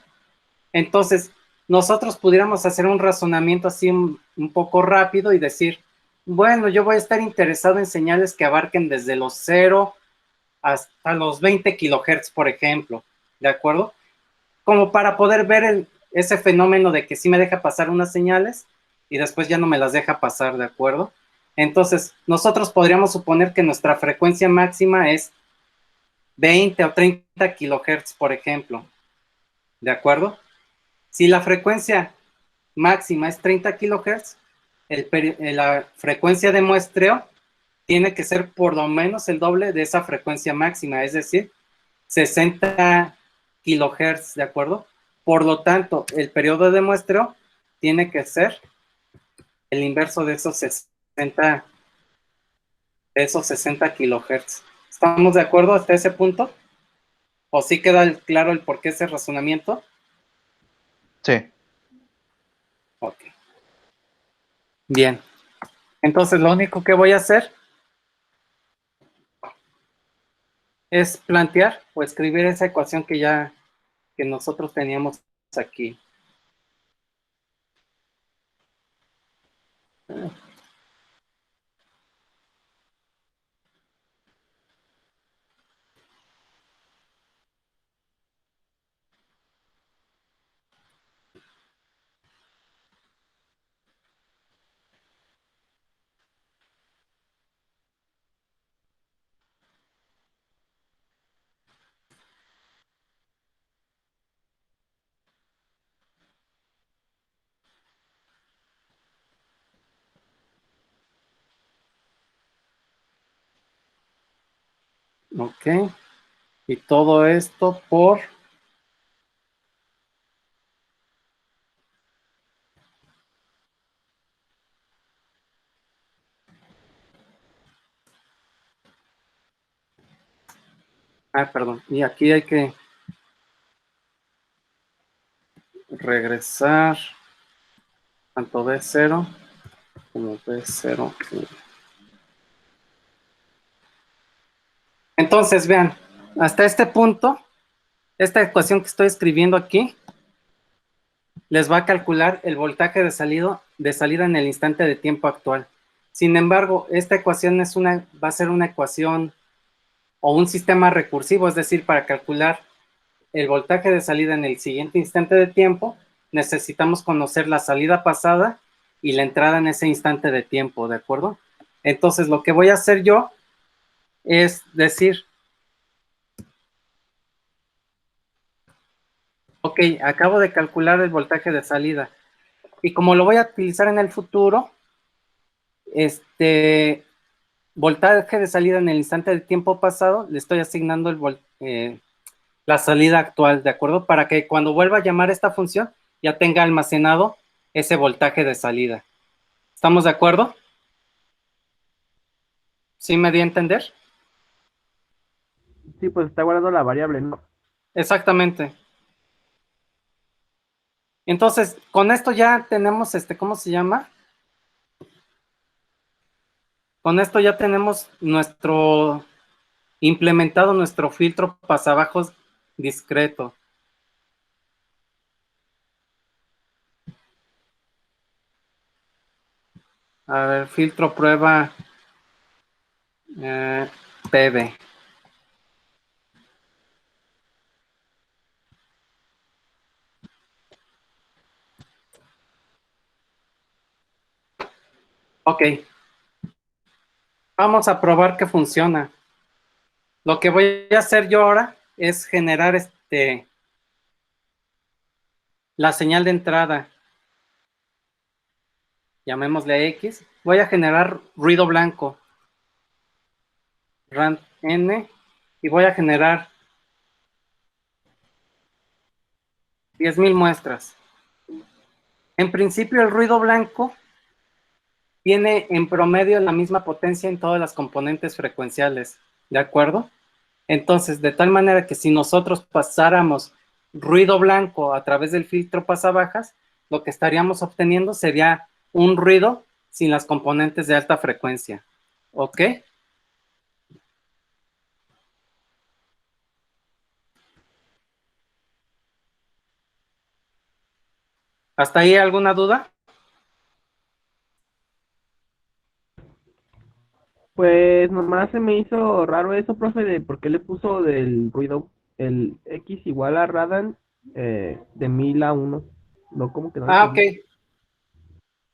Entonces, nosotros pudiéramos hacer un razonamiento así un poco rápido y decir, bueno, yo voy a estar interesado en señales que abarquen desde los 0 hasta los 20 kilohertz, por ejemplo, ¿de acuerdo? Como para poder ver ese fenómeno de que sí me deja pasar unas señales y después ya no me las deja pasar, ¿de acuerdo? Entonces, nosotros podríamos suponer que nuestra frecuencia máxima es 20 o 30 kilohertz, por ejemplo, ¿de acuerdo? Si la frecuencia máxima es 30 kilohertz, la frecuencia de muestreo tiene que ser por lo menos el doble de esa frecuencia máxima, es decir, 60 kilohertz, ¿de acuerdo? Por lo tanto, el periodo de muestreo tiene que ser el inverso de esos 60 kilohertz. ¿Estamos de acuerdo hasta ese punto? ¿O sí queda claro el por qué ese razonamiento? Sí. Ok. Bien. Entonces, lo único que voy a hacer es plantear o escribir esa ecuación que nosotros teníamos aquí. Ok. Y todo esto por... perdón. Y aquí hay que regresar tanto B0 como B0. Entonces, vean, hasta este punto, esta ecuación que estoy escribiendo aquí les va a calcular el voltaje de salida en el instante de tiempo actual. Sin embargo, esta ecuación va a ser una ecuación o un sistema recursivo, es decir, para calcular el voltaje de salida en el siguiente instante de tiempo, necesitamos conocer la salida pasada y la entrada en ese instante de tiempo, ¿de acuerdo? Entonces, lo que voy a hacer yo es decir, ok, acabo de calcular el voltaje de salida, y como lo voy a utilizar en el futuro, voltaje de salida en el instante de tiempo pasado, le estoy asignando la salida actual, ¿de acuerdo? Para que cuando vuelva a llamar esta función, ya tenga almacenado ese voltaje de salida. ¿Estamos de acuerdo? ¿Sí me di a entender? Sí, pues está guardando la variable, ¿no? Exactamente. Entonces, con esto ya tenemos, ¿cómo se llama? Con esto ya tenemos implementado nuestro filtro pasabajos discreto. A ver, filtro prueba PB. Ok, vamos a probar que funciona. Lo que voy a hacer yo ahora es generar la señal de entrada. Llamémosle X. Voy a generar ruido blanco. Rand N. Y voy a generar 10,000 muestras. En principio, el ruido blanco tiene en promedio la misma potencia en todas las componentes frecuenciales. ¿De acuerdo? Entonces, de tal manera que si nosotros pasáramos ruido blanco a través del filtro pasabajas, lo que estaríamos obteniendo sería un ruido sin las componentes de alta frecuencia. ¿Ok? ¿Hasta ahí alguna duda? Pues nomás se me hizo raro eso, profe, de por qué le puso del ruido el X igual a Radan de 1000 a 1. No, como que no Ok. entendí.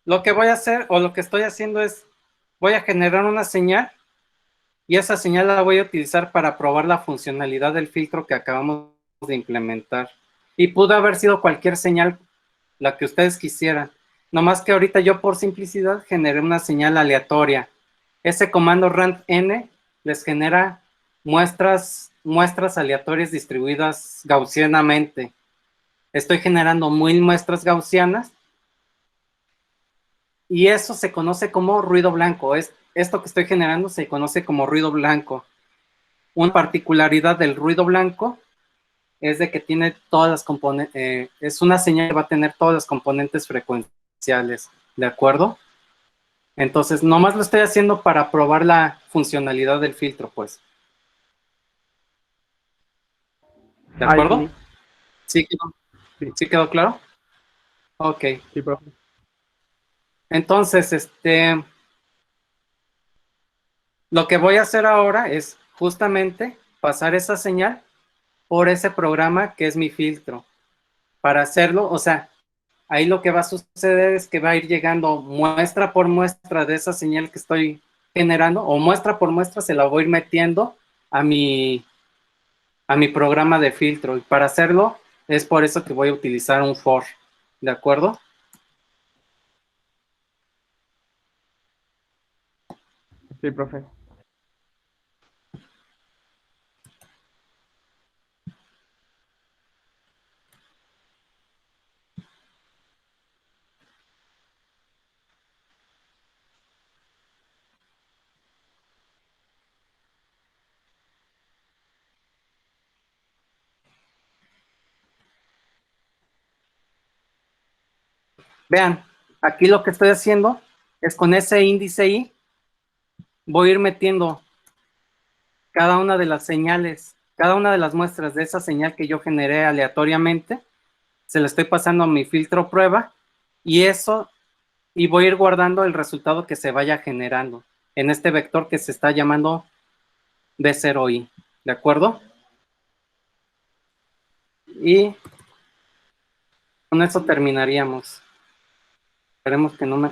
Lo que voy a hacer o lo que estoy haciendo es, voy a generar una señal y esa señal la voy a utilizar para probar la funcionalidad del filtro que acabamos de implementar. Y pudo haber sido cualquier señal, la que ustedes quisieran. Nomás que ahorita yo por simplicidad generé una señal aleatoria. Ese comando rand-n les genera muestras aleatorias distribuidas gaussianamente. Estoy generando 1000 muestras gaussianas y eso se conoce como ruido blanco. Esto que estoy generando se conoce como ruido blanco. Una particularidad del ruido blanco es de que tiene todas las componentes, es una señal que va a tener todas las componentes frecuenciales, ¿de acuerdo? Entonces, nomás lo estoy haciendo para probar la funcionalidad del filtro, pues. ¿De Ah, ya acuerdo? entendí. ¿Sí Sí, sí quedó claro? Ok. sí, profe. Entonces, lo que voy a hacer ahora es justamente pasar esa señal por ese programa que es mi filtro. Para hacerlo, o sea, ahí lo que va a suceder es que va a ir llegando muestra por muestra de esa señal que estoy generando, o muestra por muestra se la voy a ir metiendo a mi programa de filtro. Y para hacerlo, es por eso que voy a utilizar un for. ¿De acuerdo? Sí, profe. Vean, aquí lo que estoy haciendo es con ese índice I, voy a ir metiendo cada una de las señales, cada una de las muestras de esa señal que yo generé aleatoriamente, se la estoy pasando a mi filtro prueba y voy a ir guardando el resultado que se vaya generando en este vector que se está llamando B0i, ¿de acuerdo? Y con eso terminaríamos. Esperemos que no me...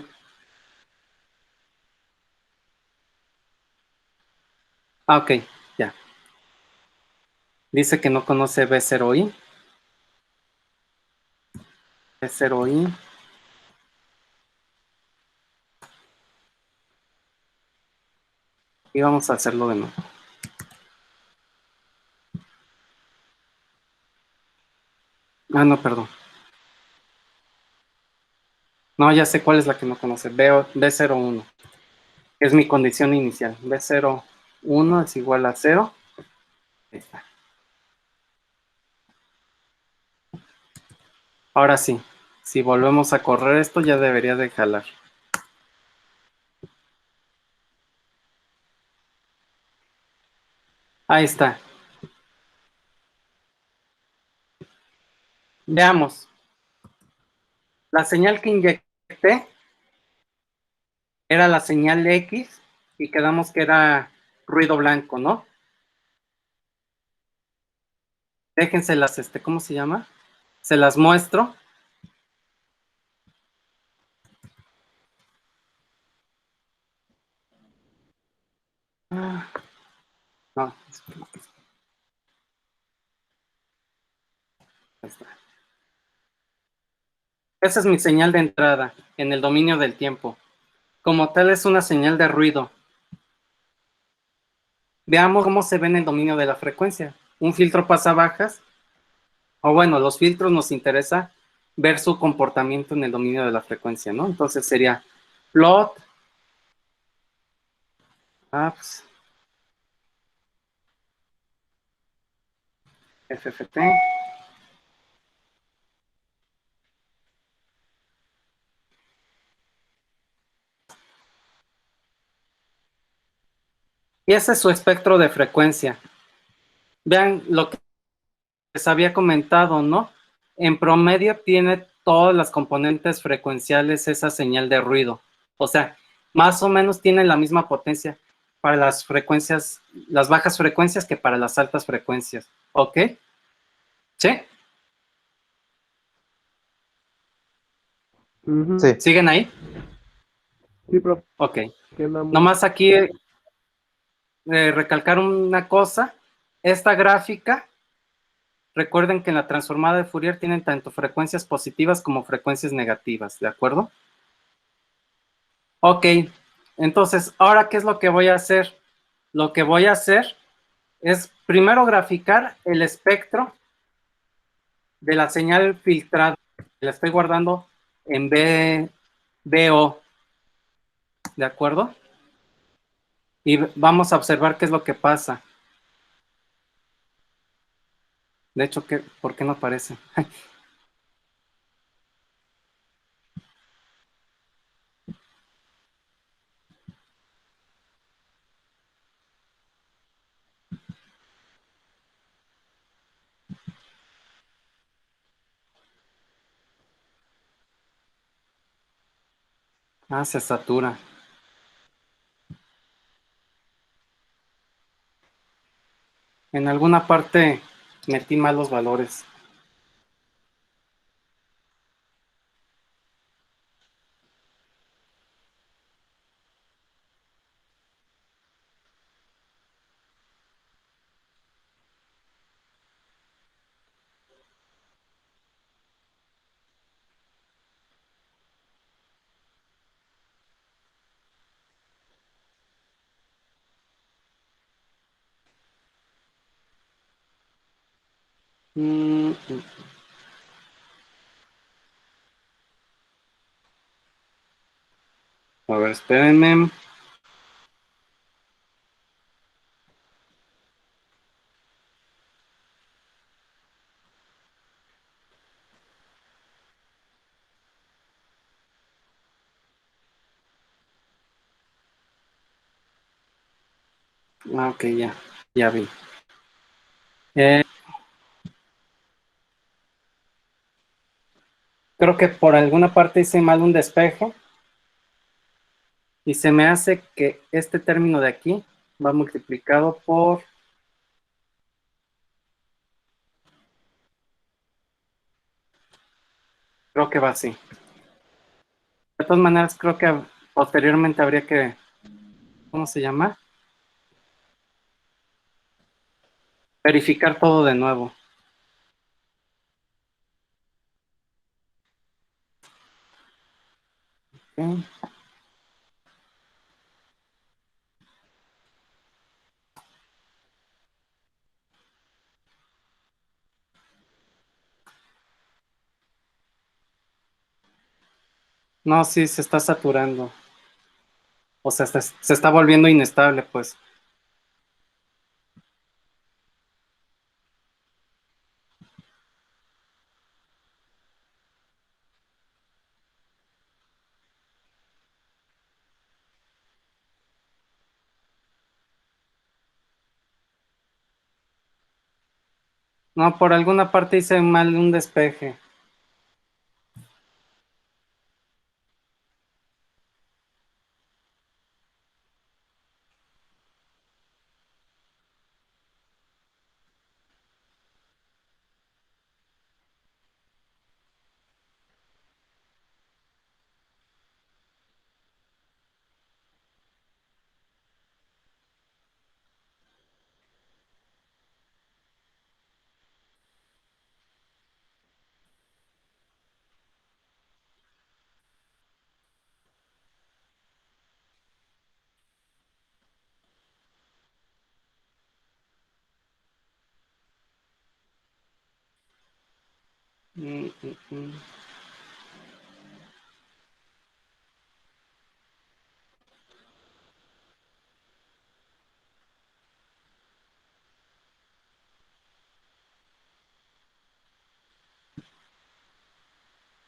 Ah, ok, ya. Dice que no conoce B0i. B0i. Y vamos a hacerlo de nuevo. Ah, no, perdón. No, ya sé cuál es la que no conoce. B01. Es mi condición inicial. B01 es igual a 0. está. Ahora sí, si volvemos a correr esto ya debería de jalar. Ahí está. Veamos. La señal que inyecté era la señal X y quedamos que era ruido blanco, ¿no? Déjenselas, ¿cómo se llama? Se las muestro. Ah, no, ahí está. Esa es mi señal de entrada en el dominio del tiempo. Como tal es una señal de ruido. Veamos cómo se ve en el dominio de la frecuencia. Un filtro pasabajas, o bueno, los filtros nos interesa ver su comportamiento en el dominio de la frecuencia, ¿no? Entonces sería plot, apps, FFT, y ese es su espectro de frecuencia. Vean lo que les había comentado, ¿no? En promedio tiene todas las componentes frecuenciales esa señal de ruido. O sea, más o menos tiene la misma potencia para las frecuencias, las bajas frecuencias que para las altas frecuencias. ¿Ok? ¿Sí? Ujú. Sí. ¿Siguen ahí? Sí, profe. Ok. Queda muy- Nomás aquí recalcar una cosa. Esta gráfica, recuerden que en la transformada de Fourier tienen tanto frecuencias positivas como frecuencias negativas, ¿de acuerdo? Ok, entonces, ¿ahora qué es lo que voy a hacer? Lo que voy a hacer es primero graficar el espectro de la señal filtrada. La estoy guardando en BO, ¿de acuerdo? Y vamos a observar qué es lo que pasa. De hecho, ¿por qué no aparece? Ah, se satura. En alguna parte metí malos valores. Mm, a ver, espérenme. Ah, ok, ya vi. Eh, Creo que por alguna parte hice mal un despejo y se me hace que este término de aquí va multiplicado por... Creo que va así. De todas maneras, creo que posteriormente habría que... ¿Cómo se llama? Verificar todo de nuevo. Ok. No, sí, se está saturando. O sea, se está volviendo inestable, pues. No, por alguna parte hice mal un despeje. Mm, mm, mm.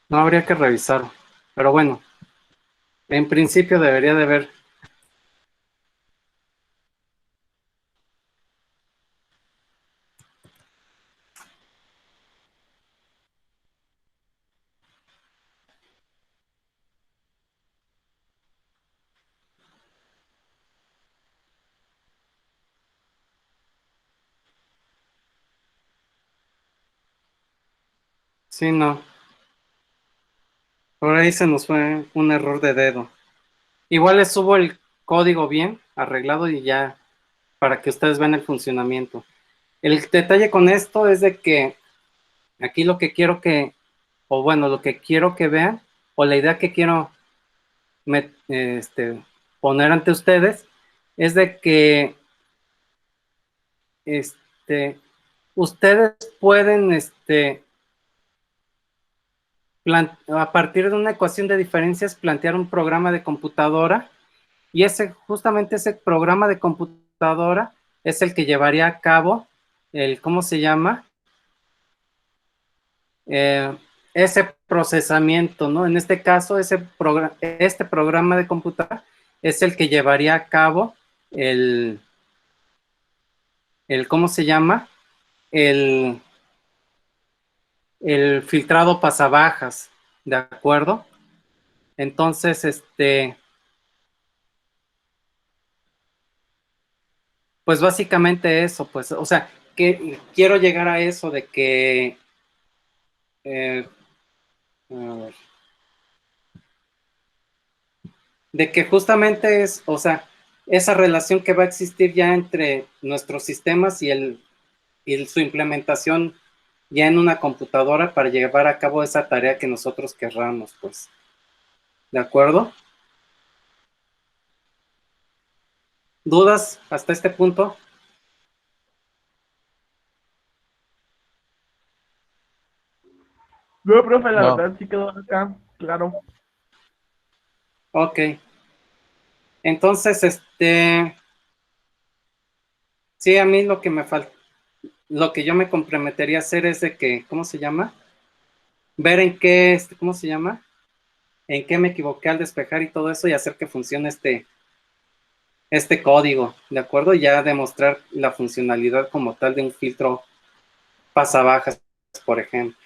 No habría que revisar. Pero bueno, en principio debería de haber. Sí, no. Por ahí se nos fue un error de dedo. Igual les subo el código bien arreglado y ya para que ustedes vean el funcionamiento. El detalle con esto es de que aquí lo que quiero que, o bueno, lo que quiero que vean, o la idea que quiero poner ante ustedes, es de que ustedes pueden a partir de una ecuación de diferencias plantear un programa de computadora y justamente ese programa de computadora es el que llevaría a cabo ¿cómo se llama? Ese procesamiento, ¿no? En este caso, este programa de computadora es el que llevaría a cabo ¿cómo se llama? El, el filtrado pasabajas, ¿de acuerdo? Entonces, pues básicamente eso, pues, o sea, que quiero llegar a eso de que, eh, a ver, de que justamente es, o sea, esa relación que va a existir ya entre nuestros sistemas y su implementación ya en una computadora para llevar a cabo esa tarea que nosotros querramos, pues, ¿de acuerdo? ¿Dudas hasta este punto? No, profe, la No. verdad sí quedó acá, claro. Ok. Entonces, sí, a mí lo que me falta, lo que yo me comprometería a hacer es de que, ¿cómo se llama? Ver en qué, ¿cómo se llama? En qué me equivoqué al despejar y todo eso y hacer que funcione este código, ¿de acuerdo? Y ya demostrar la funcionalidad como tal de un filtro pasabajas, por ejemplo.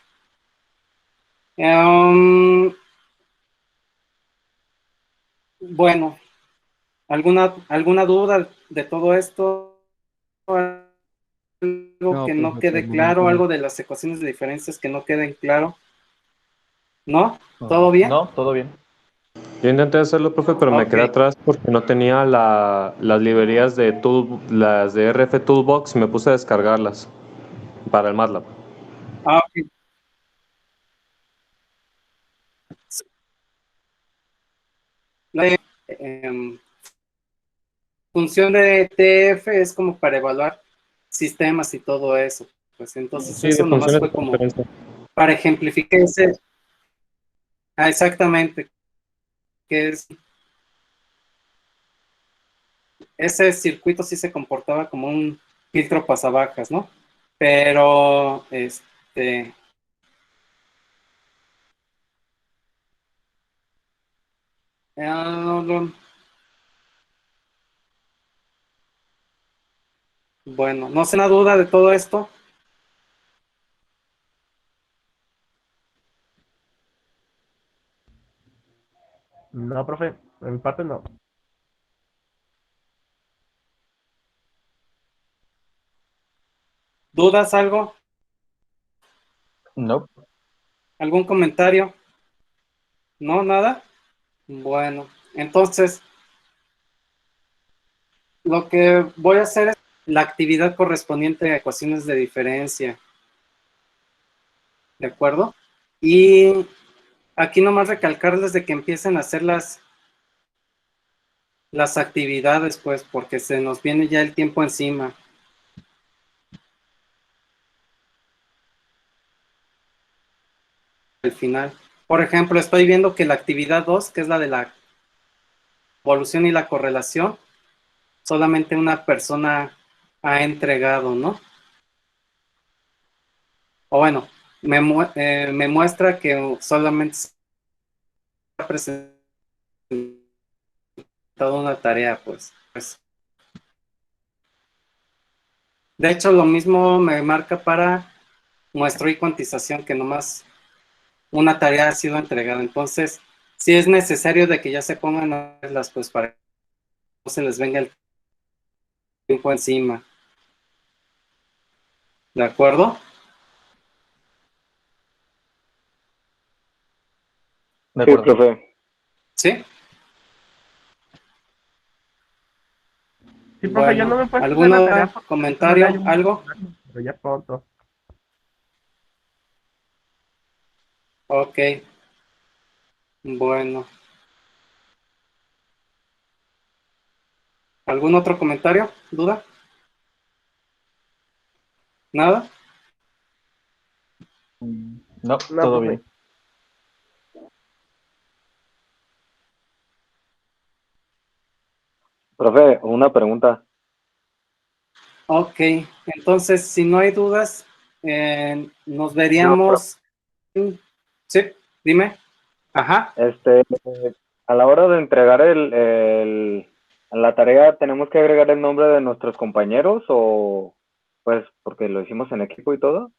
Bueno, ¿alguna duda de todo esto? Algo No, que no profe, por el quede claro, momento no. algo de las ecuaciones de diferencias que no queden claro. ¿No? No. ¿Todo bien? No, todo bien. Yo intenté hacerlo, profe, pero me Ok. quedé atrás porque no tenía las librerías las de RF Toolbox y me puse a descargarlas para el MATLAB. Ok. La función de TF es como para evaluar sistemas y todo eso. Pues entonces Sí, de eso nomás funciones de fue como transferencia. para ejemplificar exactamente, que ese circuito sí se comportaba como un filtro pasabajas, ¿no? Pero, no, bueno, no sé una duda de todo esto. No, profe, en mi parte no. ¿Dudas algo? No. ¿Algún comentario? ¿No? ¿Nada? Bueno, entonces lo que voy a hacer es la actividad correspondiente a ecuaciones de diferencia. ¿De acuerdo? Y aquí nomás recalcarles de que empiecen a hacer las actividades, pues, porque se nos viene ya el tiempo encima. Al final. Por ejemplo, estoy viendo que la actividad 2, que es la de la evolución y la correlación, solamente una persona ha entregado, ¿no? O bueno, me muestra que solamente se ha presentado una tarea, pues. De hecho, lo mismo me marca para muestro y cuantización, que nomás una tarea ha sido entregada. Entonces, sí es necesario de que ya se pongan a verlas, pues, para que no se les venga el tiempo encima. ¿De acuerdo? De Sí, acuerdo. profe. ¿Sí? Sí, profe, ya no Bueno, me puedes hacer ¿algún la tarea porque todavía hay comentario? un ¿Algo? pero ya pronto. Ok. Bueno. ¿Algún otro comentario? ¿Duda? ¿Nada? No, No, todo profe. bien. Profe, una pregunta. Ok. Entonces, si no hay dudas, nos No, veríamos. Sí, dime. Ajá. a la hora de entregar la tarea, ¿tenemos que agregar el nombre de nuestros compañeros o pues porque lo hicimos en equipo y todo?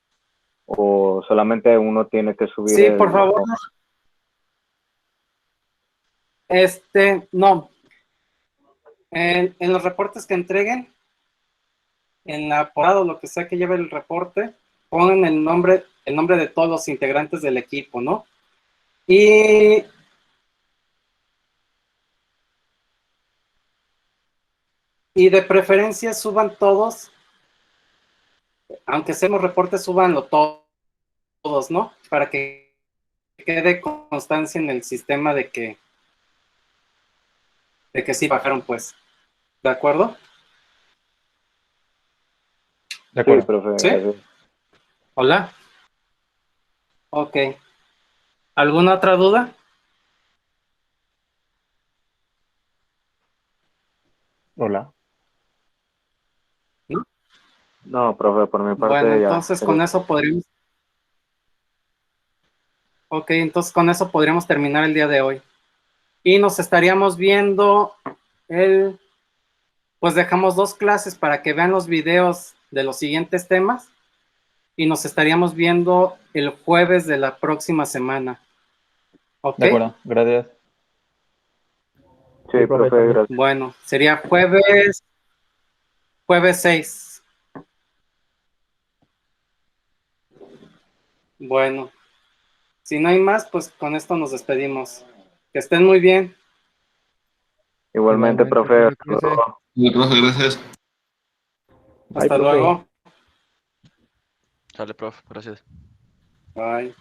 ¿O solamente uno tiene que subir Sí, por favor. No. En los reportes que entreguen, en la portada o lo que sea que lleve el reporte, pongan el nombre de todos los integrantes del equipo, ¿no? Y de preferencia suban todos, aunque seamos reportes, súbanlo todos, ¿no? Para que quede constancia en el sistema de que sí bajaron, pues. ¿De acuerdo? De Sí, acuerdo. profe, ¿Sí? gracias. Hola. Ok. ¿Alguna otra duda? Hola. ¿No? No, profe, por mi parte Bueno, ya entonces sería. con eso podríamos. Ok, entonces con eso podríamos terminar el día de hoy. Y nos estaríamos viendo pues dejamos 2 clases para que vean los videos de los siguientes temas y nos estaríamos viendo el jueves de la próxima semana. ¿Ok? De acuerdo. Gracias. Sí, Sí, profe, profe, también. gracias. Bueno, sería jueves 6. Bueno, si no hay más, pues con esto nos despedimos. Que estén muy bien. Igualmente, Igualmente, profe, profe, hasta cuídese. luego. Sí, profe, gracias. Hasta profe. luego. Sale, profe, gracias. Bye.